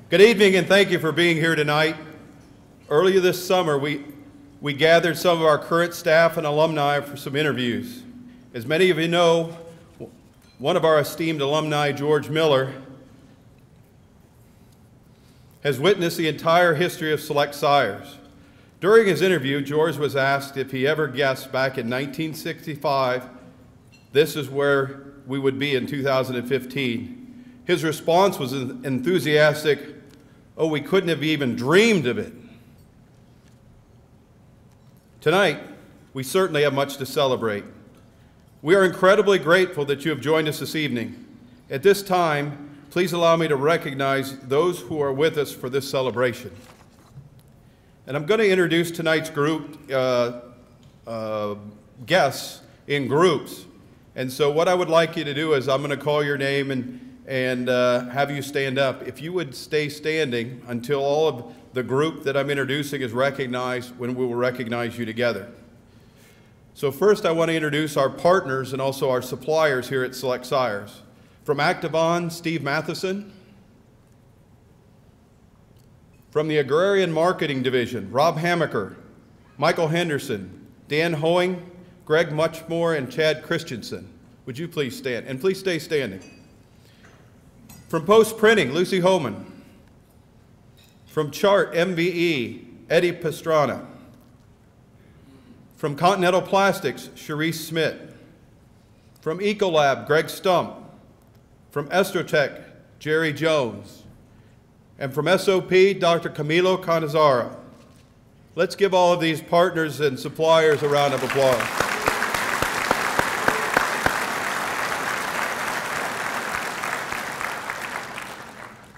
Good evening, and thank you for being here tonight. Earlier this summer, we gathered some of our current staff and alumni for some interviews. As many of you know, one of our esteemed alumni, George Miller, has witnessed the entire history of Select Sires. During his interview, George was asked if he ever guessed back in 1965, this is where we would be in 2015. His response was enthusiastic, "Oh, we couldn't have even dreamed of it." Tonight, we certainly have much to celebrate. We are incredibly grateful that you have joined us this evening. At this time, please allow me to recognize those who are with us for this celebration. And I'm going to introduce tonight's group guests in groups. And so what I would like you to do is I'm going to call your name and have you stand up. If you would stay standing until all of the group that I'm introducing is recognized, when we will recognize you together. So first I want to introduce our partners and also our suppliers here at Select Sires. From Activon, Steve Matheson. From the Agrarian Marketing Division, Rob Hamaker, Michael Henderson, Dan Hoeing, Greg Muchmore, and Chad Christensen. Would you please stand? And please stay standing. From Post Printing, Lucy Homan. From Chart MVE, Eddie Pastrana. From Continental Plastics, Cherise Smith. From Ecolab, Greg Stump. From Estrotech, Jerry Jones. And from SOP, Dr. Camilo Canizara. Let's give all of these partners and suppliers a round of applause.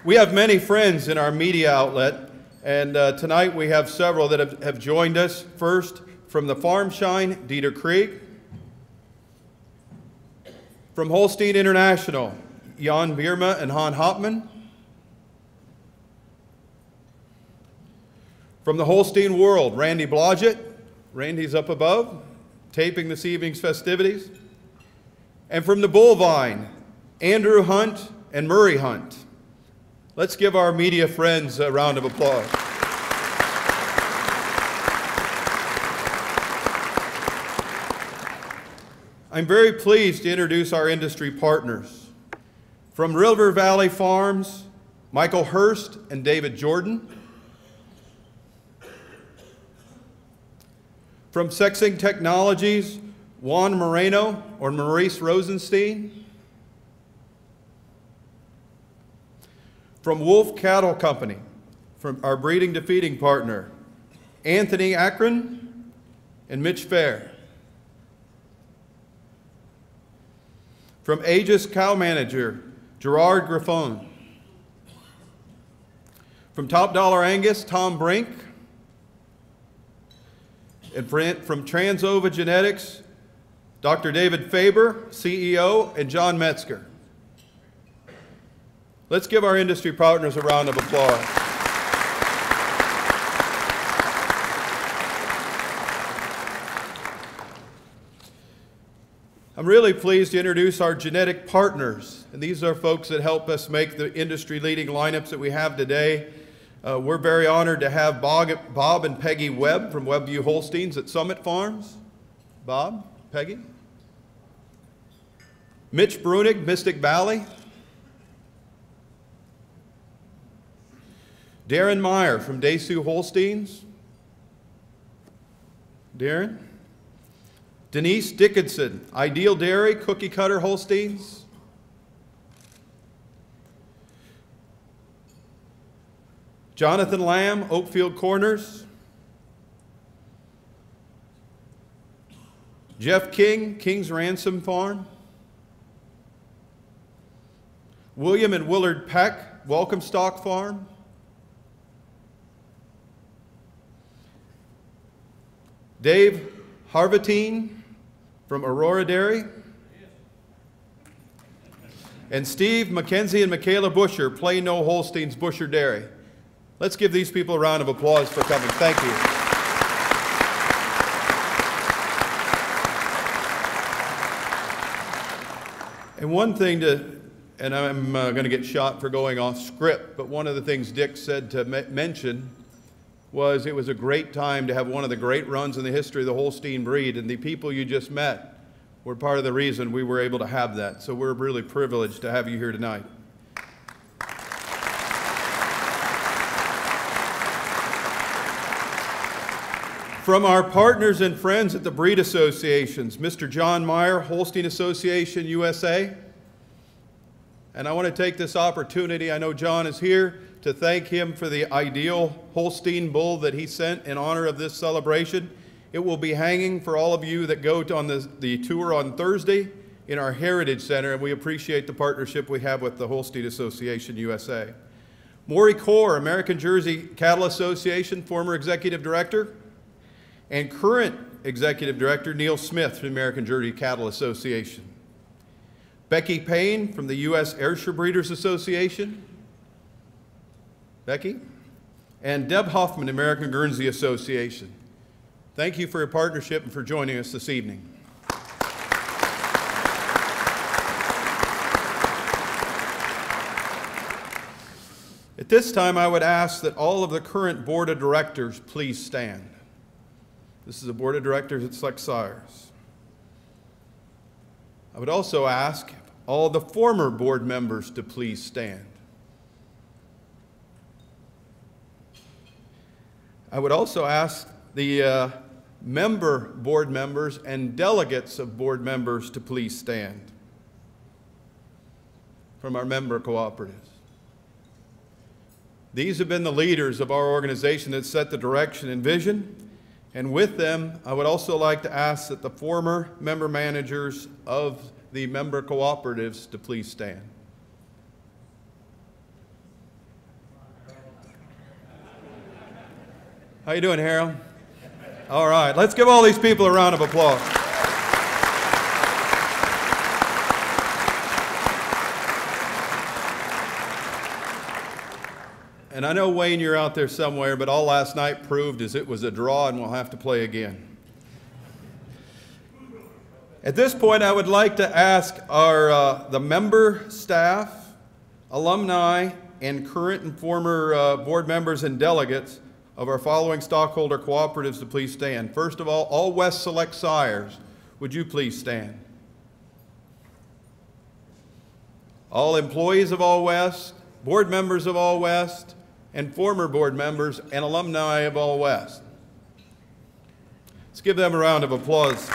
We have many friends in our media outlet, and tonight we have several that have joined us. First, from the Farm Shine, Dieter Krieg. From Holstein International, Jan Bierma and Han Hopman. From the HolsteinWorld, Randy Blodgett. Randy's up above, taping this evening's festivities. And from the Bullvine, Andrew Hunt and Murray Hunt. Let's give our media friends a round of applause. I'm very pleased to introduce our industry partners. From River Valley Farms, Michael Hurst and David Jordan. From Sexing Technologies, Juan Moreno or Maurice Rosenstein. From Wolf Cattle Company, from our breeding to feeding partner, Anthony Akron and Mitch Fair. From Aegis Cow Manager, Gerard Griffon. From Top Dollar Angus, Tom Brink. And from Transova Genetics, Dr. David Faber, CEO, and John Metzger. Let's give our industry partners a round of applause. I'm really pleased to introduce our genetic partners. And these are folks that help us make the industry-leading lineups that we have today. We're very honored to have Bob and Peggy Webb from Webbview Holsteins at Summit Farms. Bob, Peggy. Mitch Brunig, Mystic Valley. Darren Meyer from Daisu Holsteins. Darren. Denise Dickinson, Ideal Dairy, Cookie Cutter Holsteins. Jonathan Lamb, Oakfield Corners. Jeff King, King's Ransom Farm. William and Willard Peck, Welcome Stock Farm. Dave Harvatine from Aurora Dairy. And Steve, Mackenzie, and Michaela Busher, Plano Holsteins Busher Dairy. Let's give these people a round of applause for coming. Thank you. And one thing to and I'm going to get shot for going off script, but one of the things Dick said to mention was it was a great time to have one of the great runs in the history of the Holstein breed, and the people you just met were part of the reason we were able to have that. So we're really privileged to have you here tonight. From our partners and friends at the breed associations, Mr. John Meyer, Holstein Association USA. And I want to take this opportunity, I know John is here, to thank him for the ideal Holstein bull that he sent in honor of this celebration. It will be hanging for all of you that go on the tour on Thursday in our Heritage Center, and we appreciate the partnership we have with the Holstein Association USA. Maury Core, American Jersey Cattle Association, former executive director, and current executive director Neil Smith from the American Jersey Cattle Association. Becky Payne from the U.S. Ayrshire Breeders Association. Becky. And Deb Hoffman, American Guernsey Association. Thank you for your partnership and for joining us this evening. At this time, I would ask that all of the current board of directors please stand. This is the board of directors at Select Sires. I would also ask all the former board members to please stand. I would also ask the board members and delegates of board members to please stand from our member cooperatives. These have been the leaders of our organization that set the direction and vision. And with them, I would also like to ask that the former member managers of the member cooperatives to please stand. How you doing, Harold? All right, let's give all these people a round of applause. And I know, Wayne, you're out there somewhere, but all last night proved is it was a draw and we'll have to play again. At this point, I would like to ask the member staff, alumni, and current and former board members and delegates of our following stockholder cooperatives to please stand. First of all West Select Sires, would you please stand? All employees of All West, board members of All West, and former board members and alumni of All West. Let's give them a round of applause.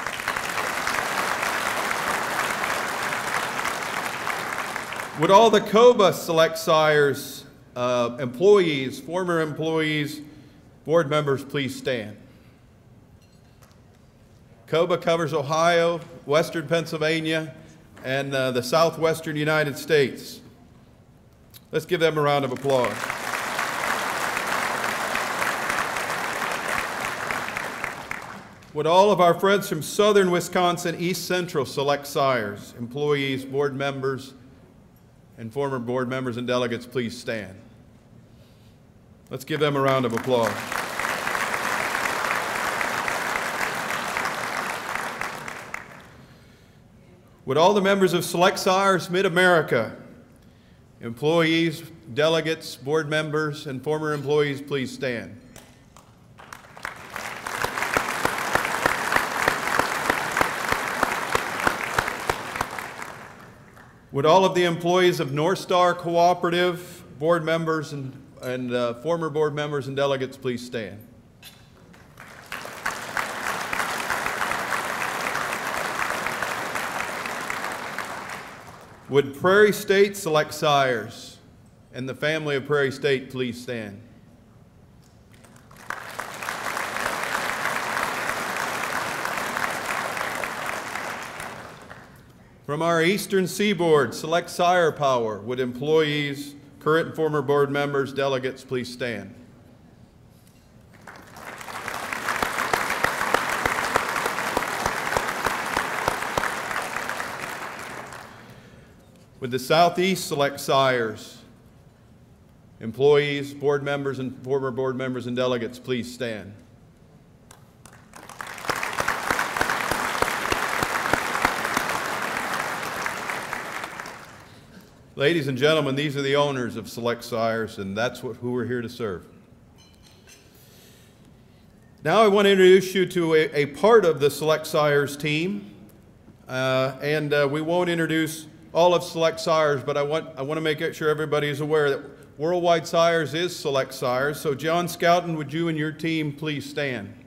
Would all the COBA Select Sires, employees, former employees, board members, please stand? COBA covers Ohio, Western Pennsylvania, and the Southwestern United States. Let's give them a round of applause. Would all of our friends from Southern Wisconsin, East Central Select Sires, employees, board members, and former board members and delegates please stand? Let's give them a round of applause. Would all the members of Select Sires Mid-America, employees, delegates, board members, and former employees please stand? Would all of the employees of North Star Cooperative, board members and former board members and delegates please stand? Would Prairie State Select Sires and the family of Prairie State please stand? From our Eastern Seaboard Select Sire Power, would employees, current and former board members, delegates please stand? Would the Southeast Select Sires, employees, board members, and former board members and delegates please stand? Ladies and gentlemen, these are the owners of Select Sires, and that's who we're here to serve. Now I want to introduce you to a part of the Select Sires team, we won't introduce all of Select Sires, but I want to make sure everybody is aware that Worldwide Sires is Select Sires. So John Scouten, would you and your team please stand?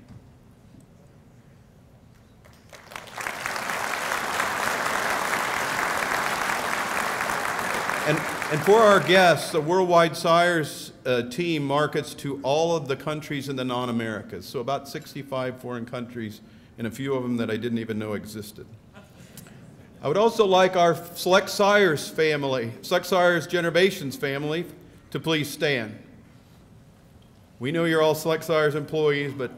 And for our guests, the Worldwide Sires team markets to all of the countries in the non-Americas, so about 65 foreign countries, and a few of them that I didn't even know existed. I would also like our Select Sires family, Select Sires Generations family, to please stand. We know you're all Select Sires employees, but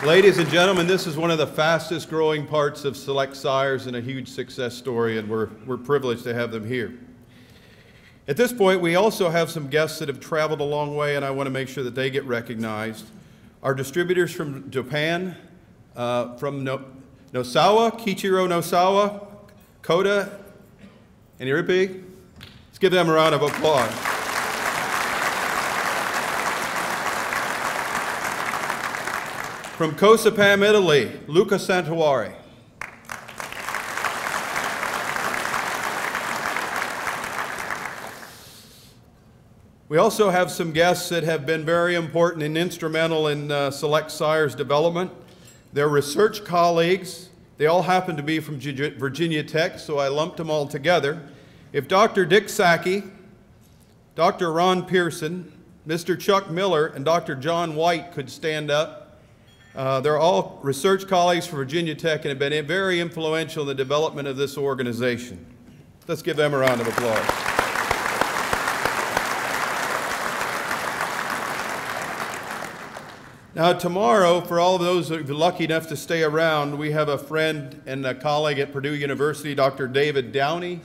ladies and gentlemen, this is one of the fastest growing parts of Select Sires and a huge success story, and we're privileged to have them here. At this point, we also have some guests that have traveled a long way, and I want to make sure that they get recognized. Our distributors from Japan, from Nosawa, Kichiro Nosawa, Koda, and Iripi. Let's give them a round of applause. From Cosapam, Italy, Luca Santuari. We also have some guests that have been very important and instrumental in Select Sires development. They're research colleagues. They all happen to be from Virginia Tech, so I lumped them all together. If Dr. Dick Sackey, Dr. Ron Pearson, Mr. Chuck Miller, and Dr. John White could stand up. They're all research colleagues from Virginia Tech and have been very influential in the development of this organization. Let's give them a round of applause. Now tomorrow, for all of those who are lucky enough to stay around, we have a friend and a colleague at Purdue University, Dr. David Downey.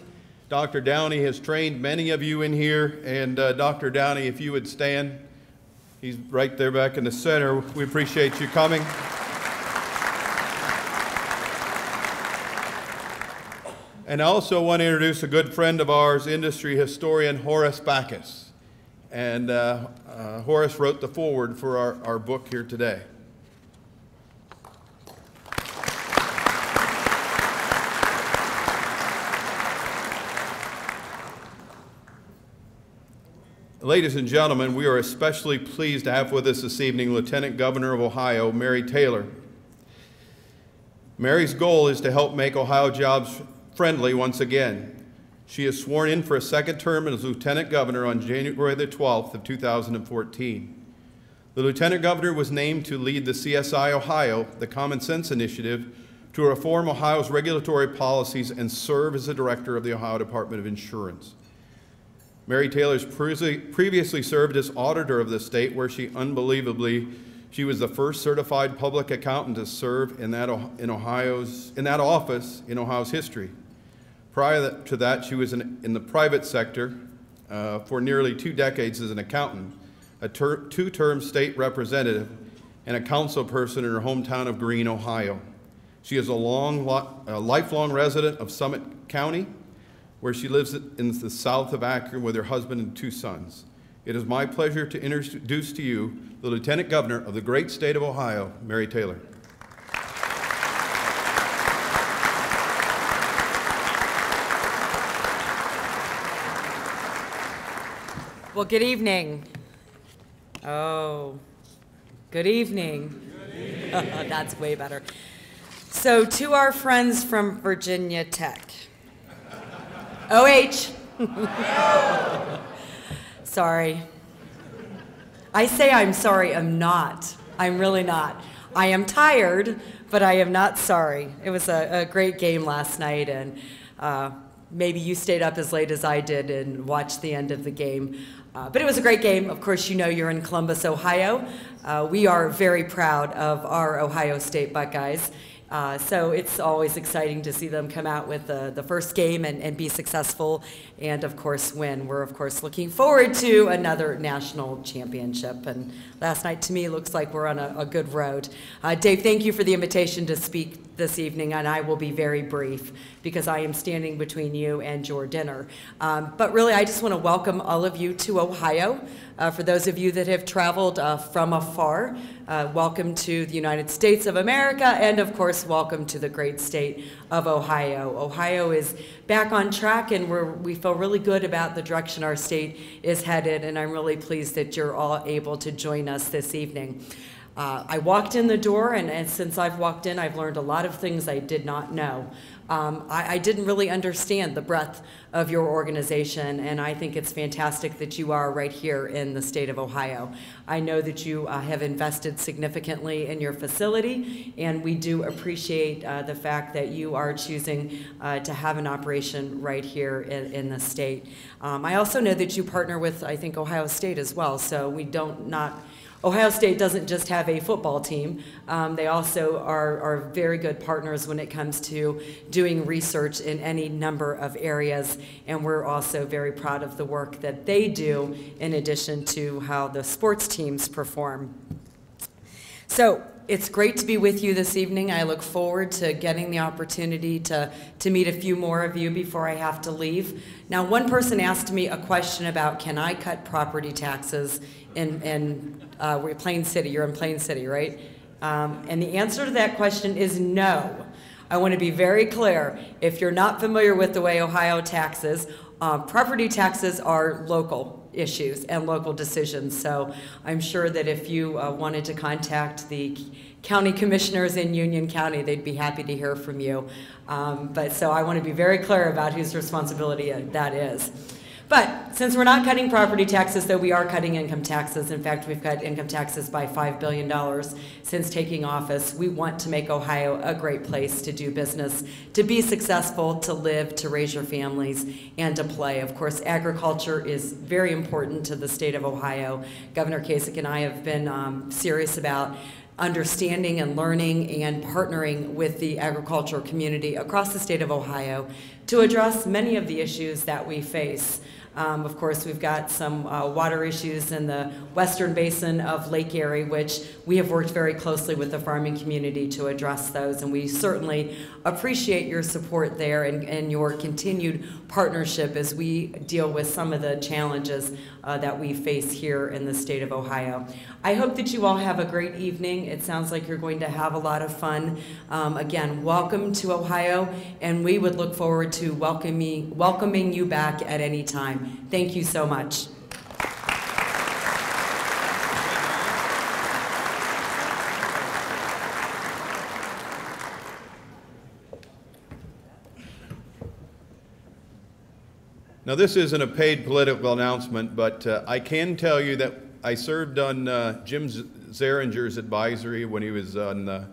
Dr. Downey has trained many of you in here, and Dr. Downey, if you would stand. He's right there back in the center. We appreciate you coming. And I also want to introduce a good friend of ours, industry historian Horace Backus. And Horace wrote the foreword for our book here today. Ladies and gentlemen, we are especially pleased to have with us this evening Lieutenant Governor of Ohio, Mary Taylor. Mary's goal is to help make Ohio jobs friendly once again. She is sworn in for a second term as Lieutenant Governor on January the 12th of 2014. The Lieutenant Governor was named to lead the CSI Ohio, the Common Sense Initiative, to reform Ohio's regulatory policies and serve as the Director of the Ohio Department of Insurance. Mary Taylor previously served as auditor of the state, where she was the first certified public accountant to serve in that office in Ohio's history. Prior to that, she was in the private sector for nearly 2 decades as an accountant, a two-term state representative, and a council person in her hometown of Greene, Ohio. She is a lifelong resident of Summit County, where she lives in the south of Akron with her husband and 2 sons. It is my pleasure to introduce to you the Lieutenant Governor of the great state of Ohio, Mary Taylor. Well, good evening. Oh, good evening. Good evening. That's way better. So, to our friends from Virginia Tech. OH. Sorry. I say I'm sorry, I'm not. I'm really not. I am tired, but I am not sorry. It was a great game last night, and maybe you stayed up as late as I did and watched the end of the game. But it was a great game. Of course, you know you're in Columbus, Ohio. We are very proud of our Ohio State Buckeyes. So it's always exciting to see them come out with the first game and be successful and, of course, win. We're, of course, looking forward to another national championship. And last night, to me, looks like we're on a good road. Dave, thank you for the invitation to speak this evening, and I will be very brief because I am standing between you and your dinner. But really, I just want to welcome all of you to Ohio. For those of you that have traveled from afar, welcome to the United States of America, and of course, welcome to the great state of Ohio. Ohio is back on track, and we feel really good about the direction our state is headed, and I'm really pleased that you're all able to join us this evening. I walked in the door, and since I've walked in, I've learned a lot of things I did not know. I didn't really understand the breadth of your organization, and I think it's fantastic that you are right here in the state of Ohio. I know that you have invested significantly in your facility, and we do appreciate the fact that you are choosing to have an operation right here in the state. I also know that you partner with, I think, Ohio State as well, so we don't not Ohio State doesn't just have a football team. They also are very good partners when it comes to doing research in any number of areas, and we're also very proud of the work that they do in addition to how the sports teams perform. So it's great to be with you this evening. I look forward to getting the opportunity to meet a few more of you before I have to leave. Now, one person asked me a question about, can I cut property taxes in Plain City? You're in Plain City, right? And the answer to that question is no. I want to be very clear. If you're not familiar with the way Ohio taxes, property taxes are local issues and local decisions. So I'm sure that if you wanted to contact the county commissioners in Union County, they'd be happy to hear from you. But so I want to be very clear about whose responsibility that is. But since we're not cutting property taxes, though we are cutting income taxes, in fact, we've cut income taxes by $5 billion since taking office, we want to make Ohio a great place to do business, to be successful, to live, to raise your families, and to play. Of course, agriculture is very important to the state of Ohio. Governor Kasich and I have been serious about understanding and learning and partnering with the agricultural community across the state of Ohio to address many of the issues that we face. Of course, we've got some water issues in the western basin of Lake Erie, which we have worked very closely with the farming community to address those, and we certainly appreciate your support there and your continued partnership as we deal with some of the challenges that we face here in the state of Ohio. I hope that you all have a great evening. It sounds like you're going to have a lot of fun. Again, welcome to Ohio, and we would look forward to welcoming you back at any time. Thank you so much. Now, this isn't a paid political announcement, but I can tell you that I served on Jim Zeringer's advisory when he was on the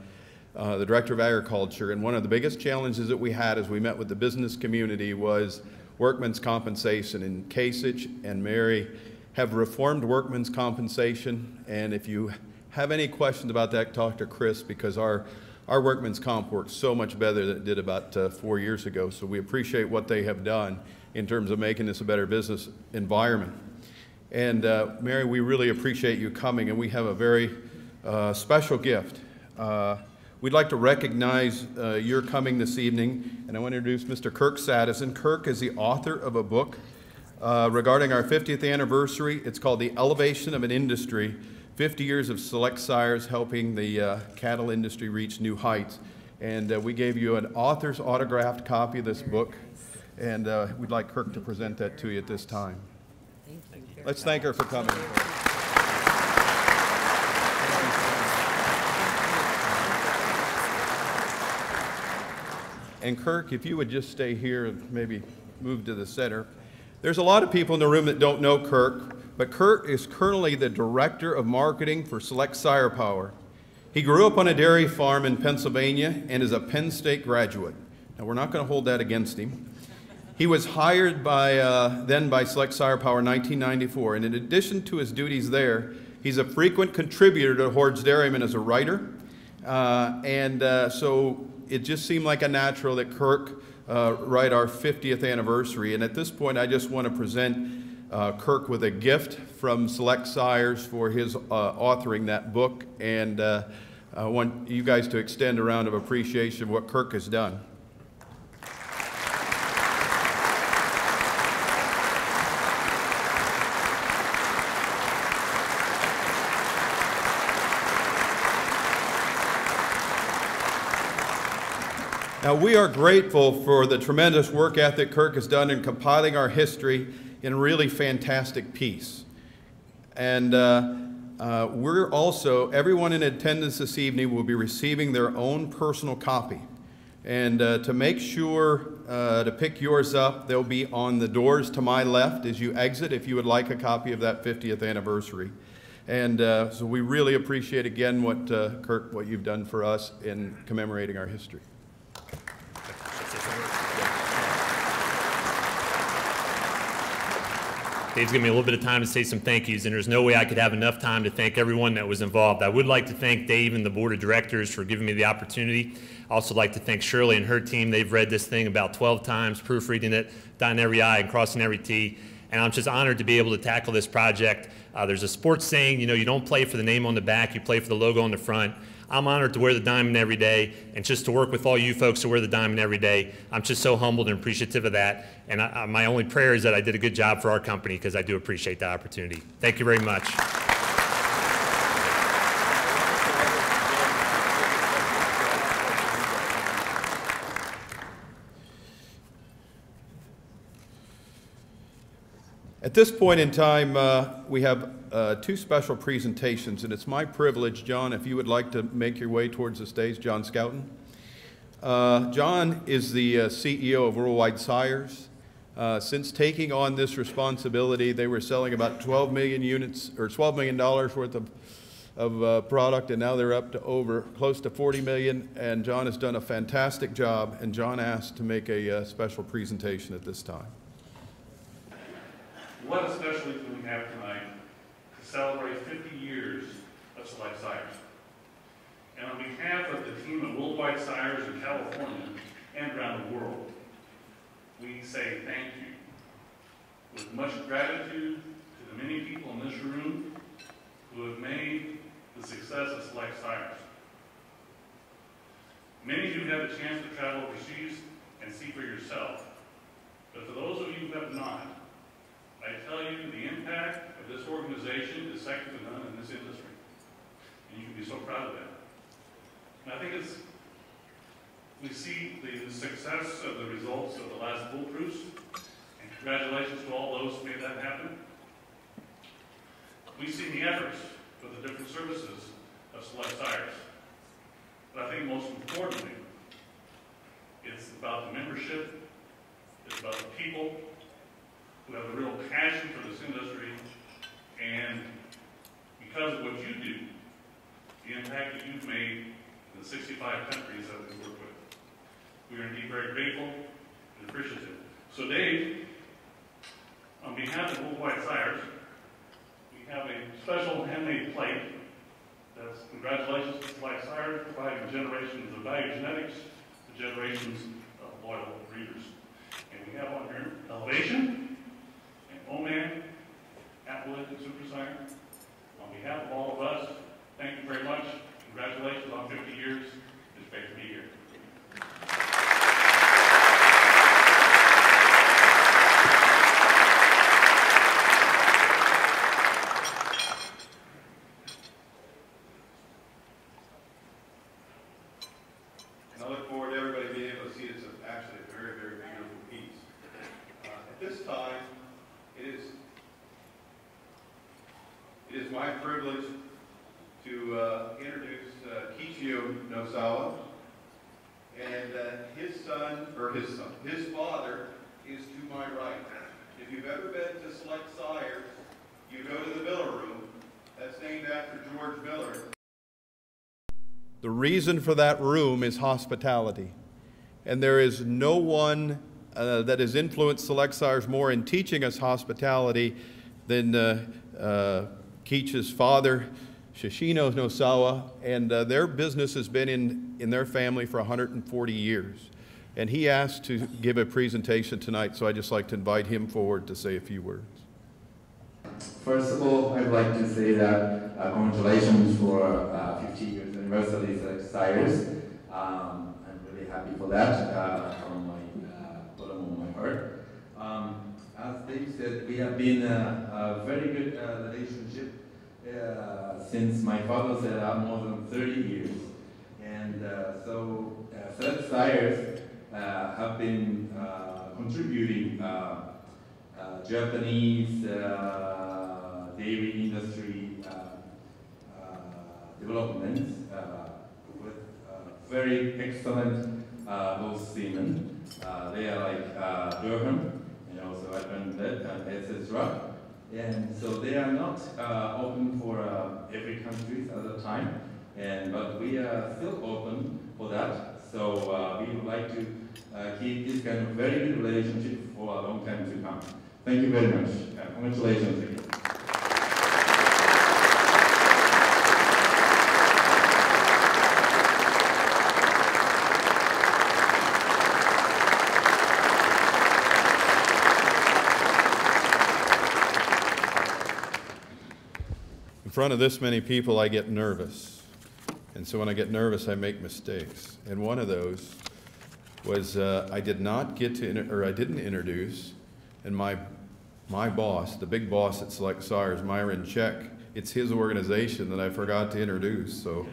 Director of Agriculture, and one of the biggest challenges that we had as we met with the business community was workman's compensation. And Kasich and Mary have reformed workman's compensation, and if you have any questions about that, talk to Chris, because our workman's comp works so much better than it did about 4 years ago. So we appreciate what they have done in terms of making this a better business environment. And Mary, we really appreciate you coming, and we have a very special gift. We'd like to recognize your coming this evening, and I want to introduce Mr. Kirk Sadison. Kirk is the author of a book regarding our 50th anniversary. It's called The Elevation of an Industry, 50 Years of Select Sires Helping the Cattle Industry Reach New Heights. And we gave you an author's autographed copy of this book, and we'd like Kirk to present that to you at this time. Thank you. Let's thank her for coming. And Kirk, if you would just stay here and maybe move to the center. There's a lot of people in the room that don't know Kirk, but Kirk is currently the Director of Marketing for Select Sire Power. He grew up on a dairy farm in Pennsylvania and is a Penn State graduate. Now, we're not going to hold that against him. He was hired then by Select Sire Power in 1994, and in addition to his duties there, he's a frequent contributor to Hoard's Dairyman as a writer. So it just seemed like a natural that Kirk write our 50th anniversary. And at this point, I just want to present Kirk with a gift from Select Sires for his authoring that book. And I want you guys to extend a round of appreciation of what Kirk has done. Now, we are grateful for the tremendous work ethic Kirk has done in compiling our history in a really fantastic piece. And we're also, everyone in attendance this evening will be receiving their own personal copy. And to make sure to pick yours up, they'll be on the doors to my left as you exit if you would like a copy of that 50th anniversary. And so we really appreciate again what, Kirk, what you've done for us in commemorating our history. Dave's given me a little bit of time to say some thank yous, and there's no way I could have enough time to thank everyone that was involved. I would like to thank Dave and the board of directors for giving me the opportunity. I also like to thank Shirley and her team. They've read this thing about 12 times, proofreading it, dotting every I and crossing every T, and I'm just honored to be able to tackle this project. There's a sports saying, you know, you don't play for the name on the back, you play for the logo on the front. I'm honored to wear the diamond every day, and just to work with all you folks who wear the diamond every day. I'm just so humbled and appreciative of that. And my only prayer is that I did a good job for our company, because I do appreciate that opportunity. Thank you very much. At this point in time, we have two special presentations, and it's my privilege, John, if you would like to make your way towards the stage, John Scouten. John is the CEO of Worldwide Sires. Since taking on this responsibility, they were selling about 12 million units, or $12 million worth of product, and now they're up to over close to 40 million, and John has done a fantastic job, and John asked to make a special presentation at this time. What a special evening we have tonight to celebrate 50 years of Select Sires. And on behalf of the team of Worldwide Sires in California and around the world, we say thank you with much gratitude to the many people in this room who have made the success of Select Sires. Many of you have the chance to travel overseas and see for yourself, but for those of you who have not, I tell you, the impact of this organization is second to none in this industry. And you can be so proud of that. And I think we see the success of the results of the last bull cruise, and congratulations to all those who made that happen. We see the efforts of the different services of Select Sires. But I think most importantly, it's about the membership, it's about the people, who have a real passion for this industry, and because of what you do, the impact that you've made in the 65 countries that we work with. We are indeed very grateful and appreciative. So Dave, on behalf of Worldwide Sires, we have a special handmade plate that's congratulations to Select Sires, providing generations of value genetics to generations of loyal breeders. And we have on here elevation, Oman, Applewood, and Super Sire. On behalf of all of us, thank you very much. Congratulations on 50 years. It's great to be here. And I look forward to everybody being able to see it's actually a very, very beautiful piece. At this time, it is my privilege to introduce Kichio Nozawa, and his father is to my right. If you've ever been to Select Sires, you go to the Miller Room. That's named after George Miller. The reason for that room is hospitality, and there is no one that has influenced Select Sires more in teaching us hospitality than Keech's father, Shishino Nosawa, and their business has been in in their family for 140 years. And he asked to give a presentation tonight, so I'd just like to invite him forward to say a few words. First of all, I'd like to say that congratulations for 50 years anniversary Cyrus. I'm really happy for that from my bottom of my heart. As Dave said, we have been a very good relationship since my father said more than 30 years. And so Select Cyrus have been contributing Japanese dairy industry developments with very excellent those seamen. They are like Durham and also Advent and etc. And so they are not open for every country at the time, but we are still open for that. So we would like to keep this kind of very good relationship for a long time to come. Thank you very much. Congratulations again. In front of this many people, I get nervous. And so when I get nervous, I make mistakes. And one of those was I didn't introduce, and my boss, the big boss at Select Cyrus, Myron Check, it's his organization that I forgot to introduce. So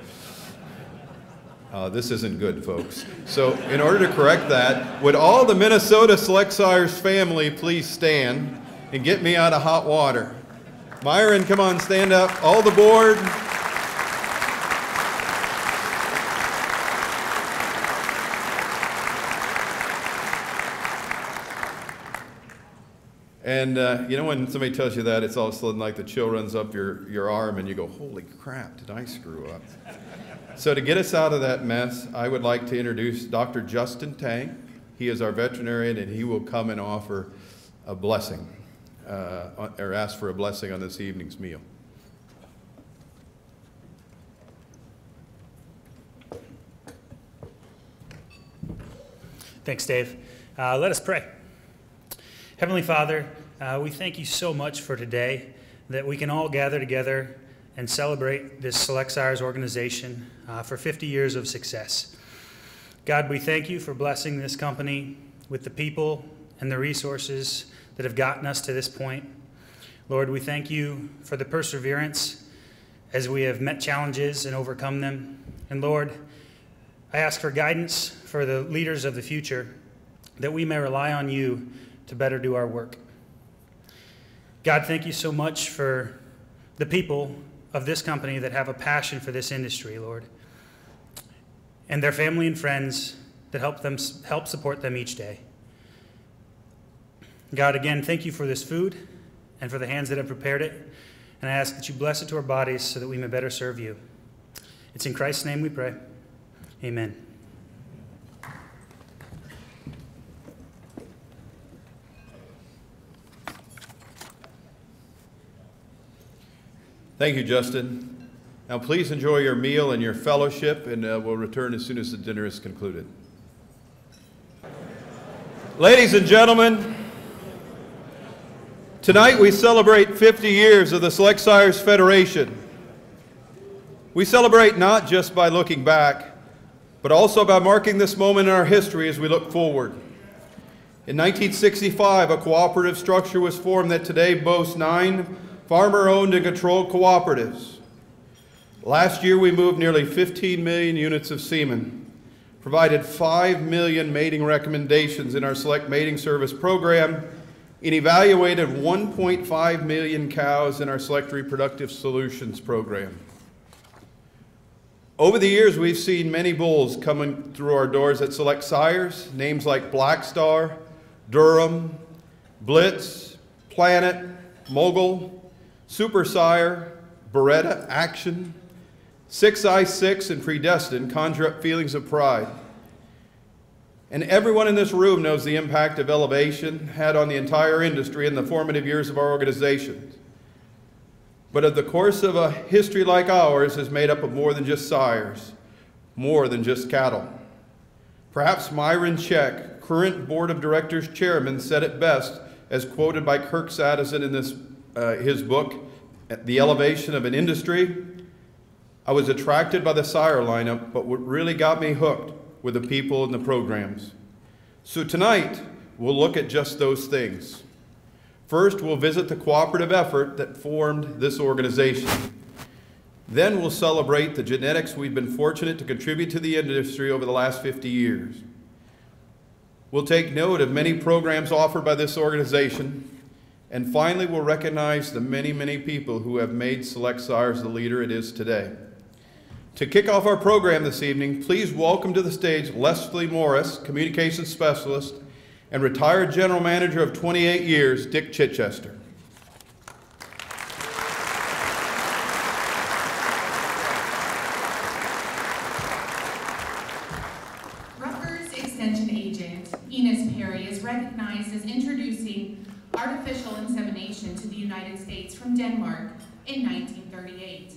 this isn't good, folks. So in order to correct that, would all the Minnesota Select Cyrus family please stand and get me out of hot water? Myron, come on, stand up. All the board. And you know when somebody tells you that, it's all of a sudden like the chill runs up your arm and you go, holy crap, did I screw up? So to get us out of that mess, I would like to introduce Dr. Justin Tang. He is our veterinarian, and he will come and offer a blessing, or ask for a blessing on this evening's meal. Thanks, Dave. Let us pray. Heavenly Father, we thank you so much for today, that we can all gather together and celebrate this Select Cyrus organization for 50 years of success. God, we thank you for blessing this company with the people and the resources that have gotten us to this point. Lord, we thank you for the perseverance as we have met challenges and overcome them. And Lord, I ask for guidance for the leaders of the future, that we may rely on you to better do our work. God, thank you so much for the people of this company that have a passion for this industry, Lord, and their family and friends that help support them each day. God, again, thank you for this food and for the hands that have prepared it, and I ask that you bless it to our bodies so that we may better serve you. It's in Christ's name we pray. Amen. Thank you, Justin. Now please enjoy your meal and your fellowship, and we'll return as soon as the dinner is concluded. Ladies and gentlemen, tonight we celebrate 50 years of the Select Cyrus Federation. We celebrate not just by looking back, but also by marking this moment in our history as we look forward. In 1965, a cooperative structure was formed that today boasts 9 farmer-owned and controlled cooperatives. Last year, we moved nearly 15 million units of semen, provided 5 million mating recommendations in our Select Mating Service program, and evaluated 1.5 million cows in our Select Reproductive Solutions program. Over the years, we've seen many bulls coming through our doors at Select Cyrus, names like Black Star, Durham, Blitz, Planet, Mogul, Super Sire, Beretta, Action, 6i6, and Predestined conjure up feelings of pride. And everyone in this room knows the impact of Elevation had on the entire industry in the formative years of our organization. But of the course of a history like ours is made up of more than just sires, more than just cattle. Perhaps Myron Check, current Board of Directors chairman, said it best, as quoted by Kirk Sadison in his book, The Elevation of an Industry. I was attracted by the sire lineup, but what really got me hooked were the people and the programs. So tonight, we'll look at just those things. First, we'll visit the cooperative effort that formed this organization. Then we'll celebrate the genetics we've been fortunate to contribute to the industry over the last 50 years. We'll take note of many programs offered by this organization. And finally, we'll recognize the many, many people who have made Select Sires the leader it is today. To kick off our program this evening, please welcome to the stage Leslie Morris, Communications Specialist, and retired General Manager of 28 years, Dick Chichester. Rutgers Extension Agent Enos Perry is recognized as introducing artificial insemination to the United States from Denmark in 1938.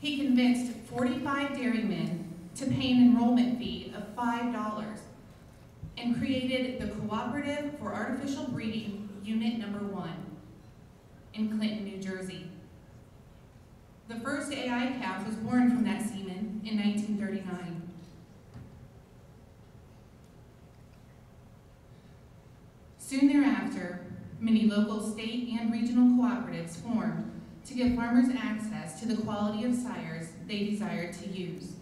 He convinced 45 dairymen to pay an enrollment fee of $5 and created the Cooperative for Artificial Breeding Unit Number 1 in Clinton, New Jersey. The first AI calf was born from that semen in 1939. Soon thereafter, many local, state, and regional cooperatives formed to give farmers access to the quality of sires they desired to use.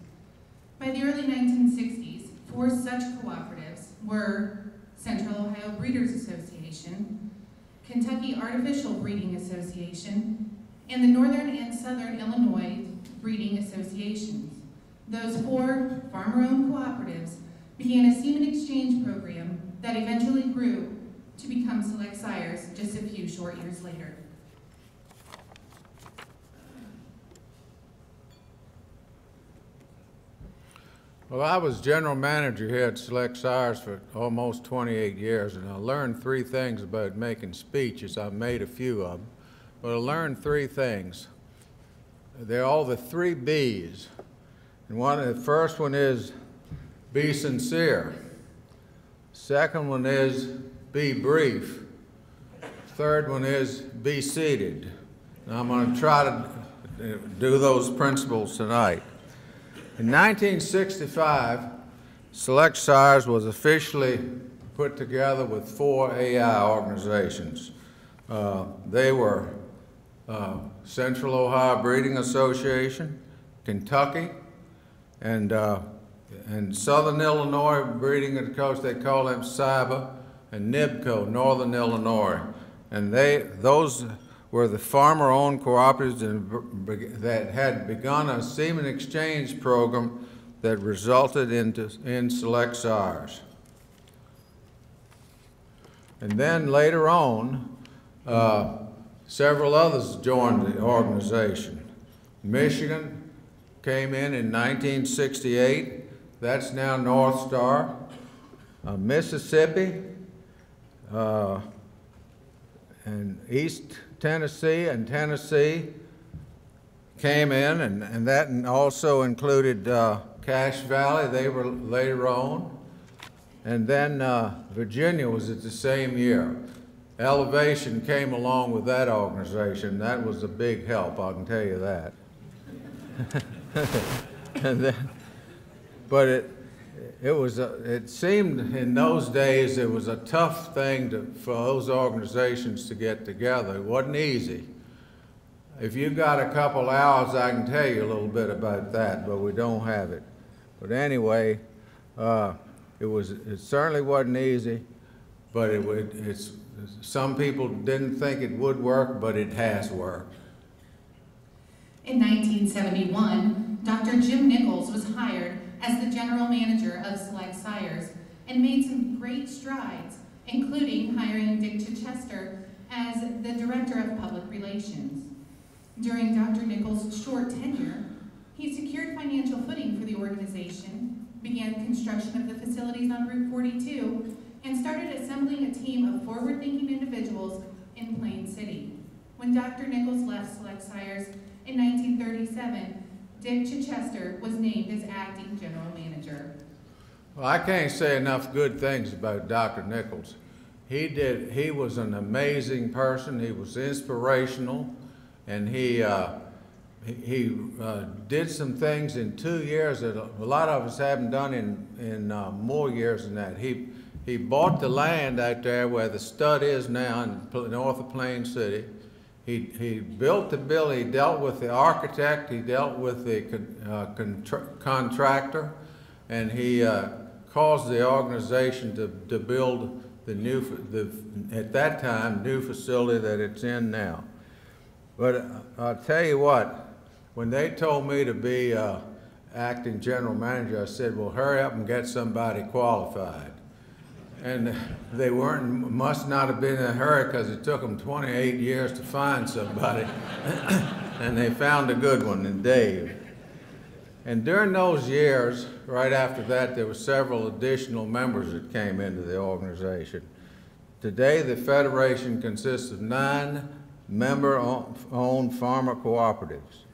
By the early 1960s, 4 such cooperatives were Central Ohio Breeders Association, Kentucky Artificial Breeding Association, and the Northern and Southern Illinois Breeding Associations. Those 4 farmer-owned cooperatives began a semen exchange program that eventually grew to become Select Sires just a few short years later. Well, I was general manager here at Select Sires for almost 28 years, and I learned 3 things about making speeches. I've made a few of them, but I learned 3 things. They're all the 3 B's. And the first one is be sincere. Second one is be brief. Third one is be seated. Now I'm going to try to do those principles tonight. In 1965, Select Sires was officially put together with 4 AI organizations. They were Central Ohio Breeding Association, Kentucky, and Southern Illinois Breeding, of course they call them SIBA, and NIBCO, Northern Illinois. And those were the farmer-owned cooperatives that had begun a semen exchange program that resulted in Select Sires. And then later on, several others joined the organization. Michigan came in 1968. That's now North Star. Mississippi, and East Tennessee and Tennessee came in, and that also included Cache Valley. They were later on. And then Virginia was at the same year. Elevation came along with that organization. That was a big help, I can tell you that. And then, but it seemed in those days it was a tough thing for those organizations to get together. It wasn't easy. If you got a couple hours, I can tell you a little bit about that, but we don't have it. But anyway, it certainly wasn't easy, but some people didn't think it would work, but it has worked. In 1971, Dr. Jim Nichols was hired as the general manager of Select Sires and made some great strides, including hiring Dick Chichester as the director of public relations. During Dr. Nichols' short tenure, he secured financial footing for the organization, began construction of the facilities on Route 42, and started assembling a team of forward-thinking individuals in Plain City. When Dr. Nichols left Select Sires in 1937, Dick Chichester was named as acting general manager. Well, I can't say enough good things about Dr. Nichols. He was an amazing person. He was inspirational, and he did some things in 2 years that a lot of us haven't done in more years than that. He bought the land out there where the stud is now in north of Plain City. He built the building. He dealt with the architect. He dealt with the contractor, and he caused the organization to build at that time, new facility that it's in now. But I'll tell you what, when they told me to be acting general manager, I said, well, hurry up and get somebody qualified. And they must not have been in a hurry, because it took them 28 years to find somebody. And they found a good one in Dave. And during those years, right after that, there were several additional members that came into the organization. Today, the Federation consists of 9 member-owned farmer cooperatives.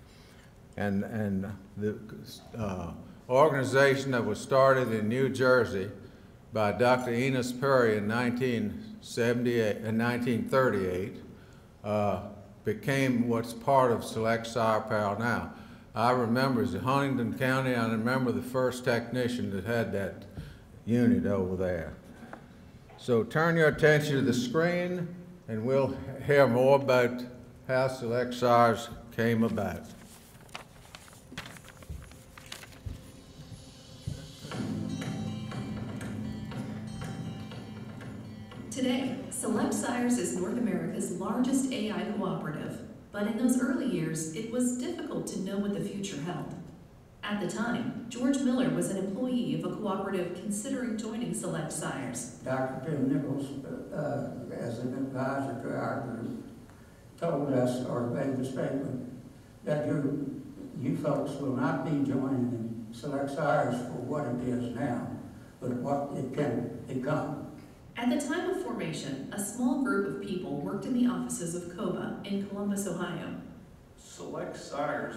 And the organization that was started in New Jersey by Dr. Enos Perry in 1938 became what's part of Select Sire Apparel now. I remember as in Huntington County, I remember the first technician that had that unit over there. So turn your attention to the screen, and we'll hear more about how Select Sires came about. Today, Select Sires is North America's largest AI cooperative, but in those early years, it was difficult to know what the future held. At the time, George Miller was an employee of a cooperative considering joining Select Sires. Dr. Jim Nichols, as an advisor to our group, told us, or made the statement, that you folks will not be joining Select Sires for what it is now, but what it can become. At the time of formation, a small group of people worked in the offices of COBA in Columbus, Ohio. Select Sires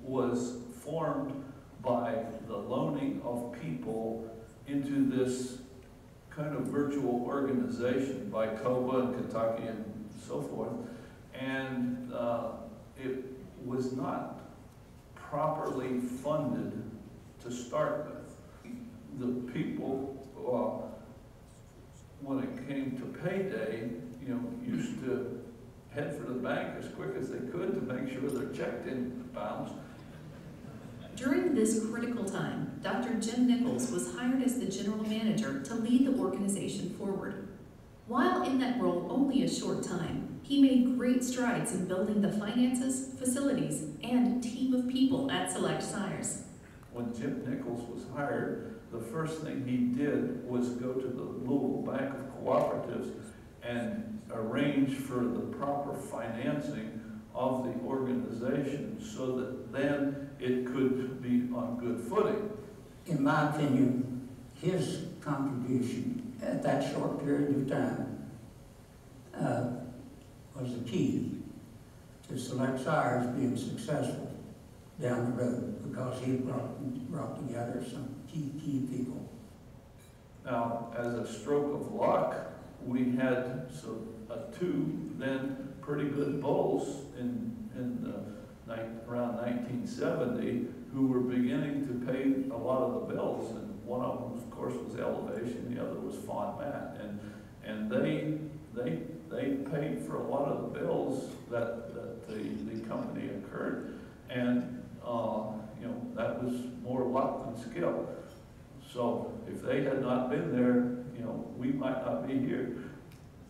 was formed by the loaning of people into this kind of virtual organization by COBA and Kentucky and so forth. And it was not properly funded to start with. The people, when it came to payday, used to head for the bank as quick as they could to make sure their check didn't bounce. During this critical time, Dr. Jim Nichols was hired as the general manager to lead the organization forward. While in that role only a short time, he made great strides in building the finances, facilities, and team of people at Select Sires. When Jim Nichols was hired, the first thing he did was go to the Louisville Bank of Cooperatives and arrange for the proper financing of the organization so that then it could be on good footing. In my opinion, his contribution at that short period of time was the key to Select Sires being successful down the road, because he brought together some key people. Now, as a stroke of luck, we had two then pretty good bulls around 1970 who were beginning to pay a lot of the bills, and one of them, of course, was Elevation, the other was Fond Matt, and they paid for a lot of the bills that the company incurred, and that was more luck than skill. So if they had not been there, we might not be here.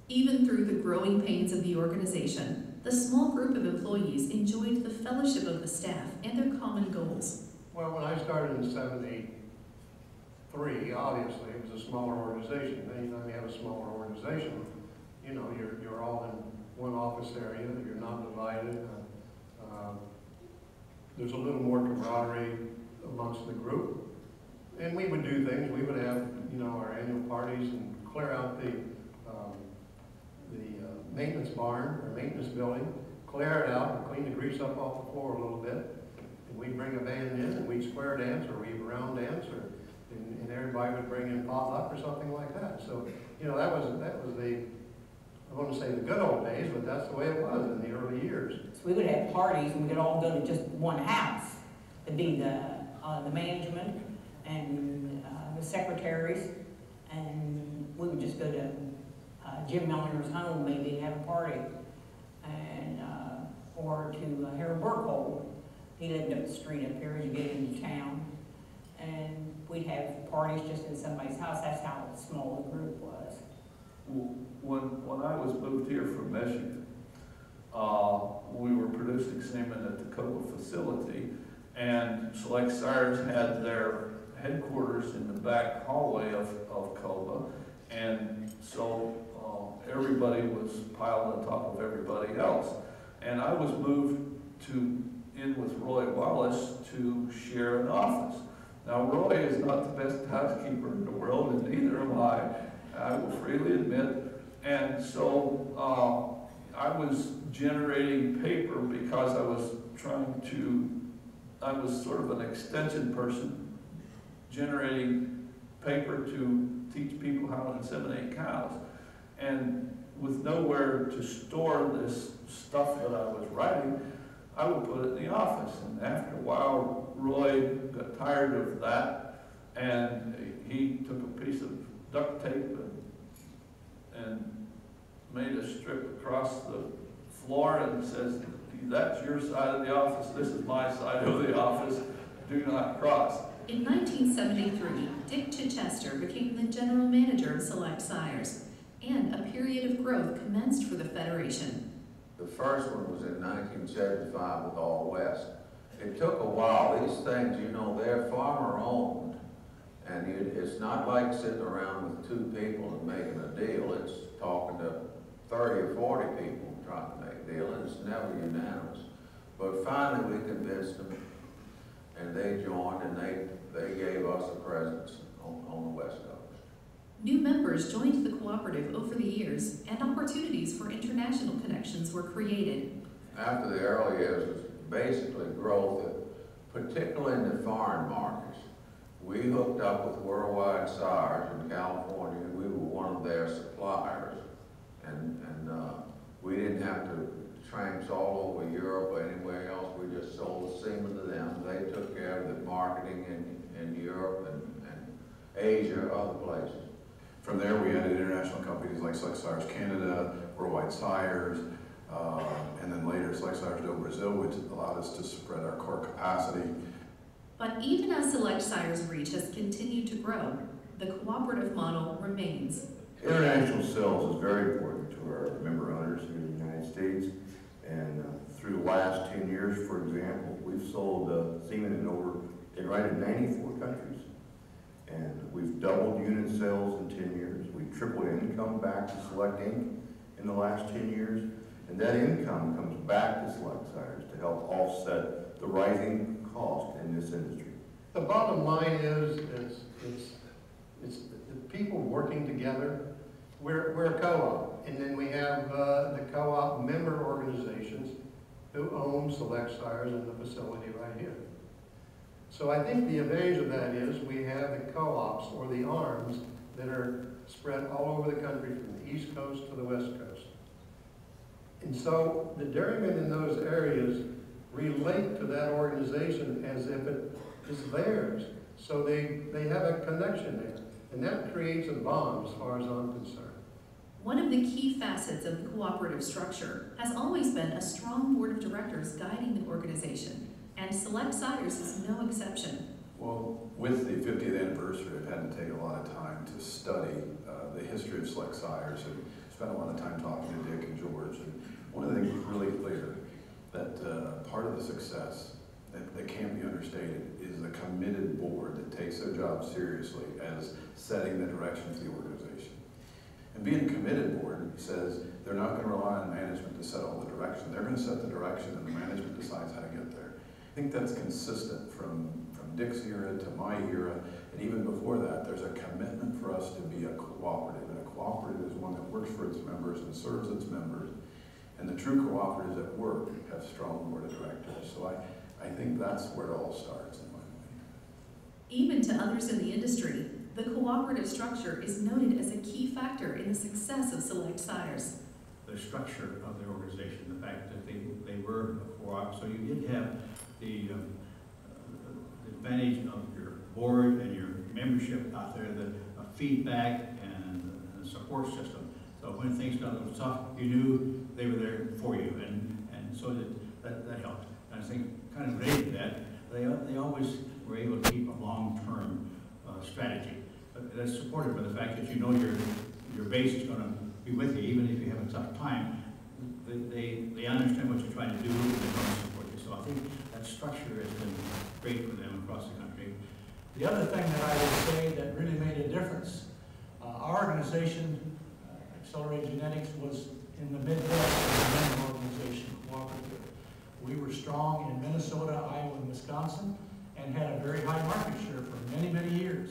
Even through the growing pains of the organization, the small group of employees enjoyed the fellowship of the staff and their common goals. Well, when I started in '73, obviously it was a smaller organization. Anytime you have a smaller organization, you're all in one office area. You're not divided. There's a little more camaraderie amongst the group. And we would do things. We would have, our annual parties and clear out the maintenance barn or maintenance building, clear it out and clean the grease up off the floor a little bit, and we'd bring a band in, and we'd square dance, or we'd round dance, and everybody would bring in potluck or something like that. So, you know, that was the, I want to say the good old days, but that's the way it was in the early years. So we would have parties, and we could all go to just one house. It'd be the management and the secretaries, and we would just go to Jim Milner's home maybe and have a party, and or to Harold Burkhold. He lived up the street up here as you get into town, and we'd have parties just in somebody's house. That's how small the group was. When I was moved here from Michigan, we were producing semen at the Coba facility, and Select Sires had their headquarters in the back hallway of Coba, and so everybody was piled on top of everybody else. And I was moved in with Roy Wallace to share an office. Now, Roy is not the best housekeeper in the world, and neither am I will freely admit. And so I was generating paper because I was sort of an extension person, generating paper to teach people how to inseminate cows. And with nowhere to store this stuff that I was writing, I would put it in the office. And after a while, Roy got tired of that, and he took a piece of duct tape and made a strip across the floor and says, "That's your side of the office, this is my side of the office, do not cross." In 1973, Dick Chichester became the general manager of Select Sires, and a period of growth commenced for the Federation. The first one was in 1975 with All West. It took a while. These things, you know, they're farmer owned. And it's not like sitting around with two people and making a deal. It's talking to 30 or 40 people trying to make a deal, and it's never unanimous. But finally we convinced them, and they joined, and they gave us a presence on the West Coast. New members joined the cooperative over the years, and opportunities for international connections were created. After the early years, it was basically growth, particularly in the foreign markets. We hooked up with Worldwide Sires in California, and we were one of their suppliers. And we didn't have to tramps all over Europe or anywhere else. We just sold the semen to them. They took care of the marketing in Europe and Asia, other places. From there, we added international companies like Select Sires Canada, Worldwide Sires, and then later Select Sires do Brazil, which allowed us to spread our core capacity. But even as Select Sires' reach has continued to grow, the cooperative model remains. International sales is very important to our member owners here in the United States. And through the last 10 years, for example, we've sold semen in 94 countries. And we've doubled unit sales in 10 years. We've tripled income back to Select Inc. in the last 10 years. And that income comes back to Select Sires to help offset the rising cost in this industry. The bottom line is, it's the people working together. We're a co-op, and then we have the co-op member organizations who own Select Sires in the facility right here. So I think the advantage of that is we have the co-ops or the arms that are spread all over the country from the East Coast to the West Coast. And so the dairymen in those areas relate to that organization as if it is theirs. So they have a connection there. And that creates a bond as far as I'm concerned. One of the key facets of the cooperative structure has always been a strong board of directors guiding the organization, and Select Sires is no exception. Well, with the 50th anniversary, I've had to take a lot of time to study the history of Select Sires and spent a lot of time talking to Dick and George. And one of the things was really clear, that part of the success that can't be understated is the committed board that takes their job seriously as setting the direction for the organization. And being a committed board says they're not going to rely on management to set all the direction. They're going to set the direction and the management decides how to get there. I think that's consistent from Dick's era to my era, and even before that, there's a commitment for us to be a cooperative, and a cooperative is one that works for its members and serves its members. And the true cooperatives at work have strong board of directors. So I think that's where it all starts in my mind. Even to others in the industry, the cooperative structure is noted as a key factor in the success of Select Sires. The structure of the organization, the fact that they were a co-op, so you did have the advantage of your board and your membership out there, the feedback and the support system. So when things got a little tough, you knew they were there for you, and so that helped. And I think kind of related to that, they always were able to keep a long-term strategy. But that's supported by the fact that you know your base is going to be with you, even if you have a tough time. They understand what you're trying to do, and they're going to support you. So I think that structure has been great for them across the country. The other thing that I would say that really made a difference, our organization, Accelerate Genetics, was in the Midwest as a member organization, cooperative. We were strong in Minnesota, Iowa, and Wisconsin, and had a very high market share for many, many years.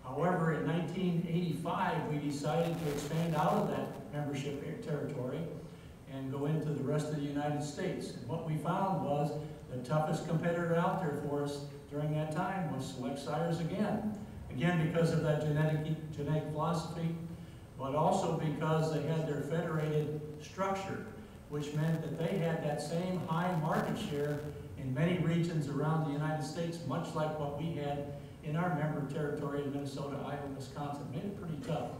However, in 1985, we decided to expand out of that membership territory and go into the rest of the United States. And what we found was the toughest competitor out there for us during that time was Select Sires again. Again, because of that genetic philosophy, but also because they had their federated structure, which meant that they had that same high market share in many regions around the United States, much like what we had in our member territory in Minnesota, Iowa, and Wisconsin. Made it pretty tough.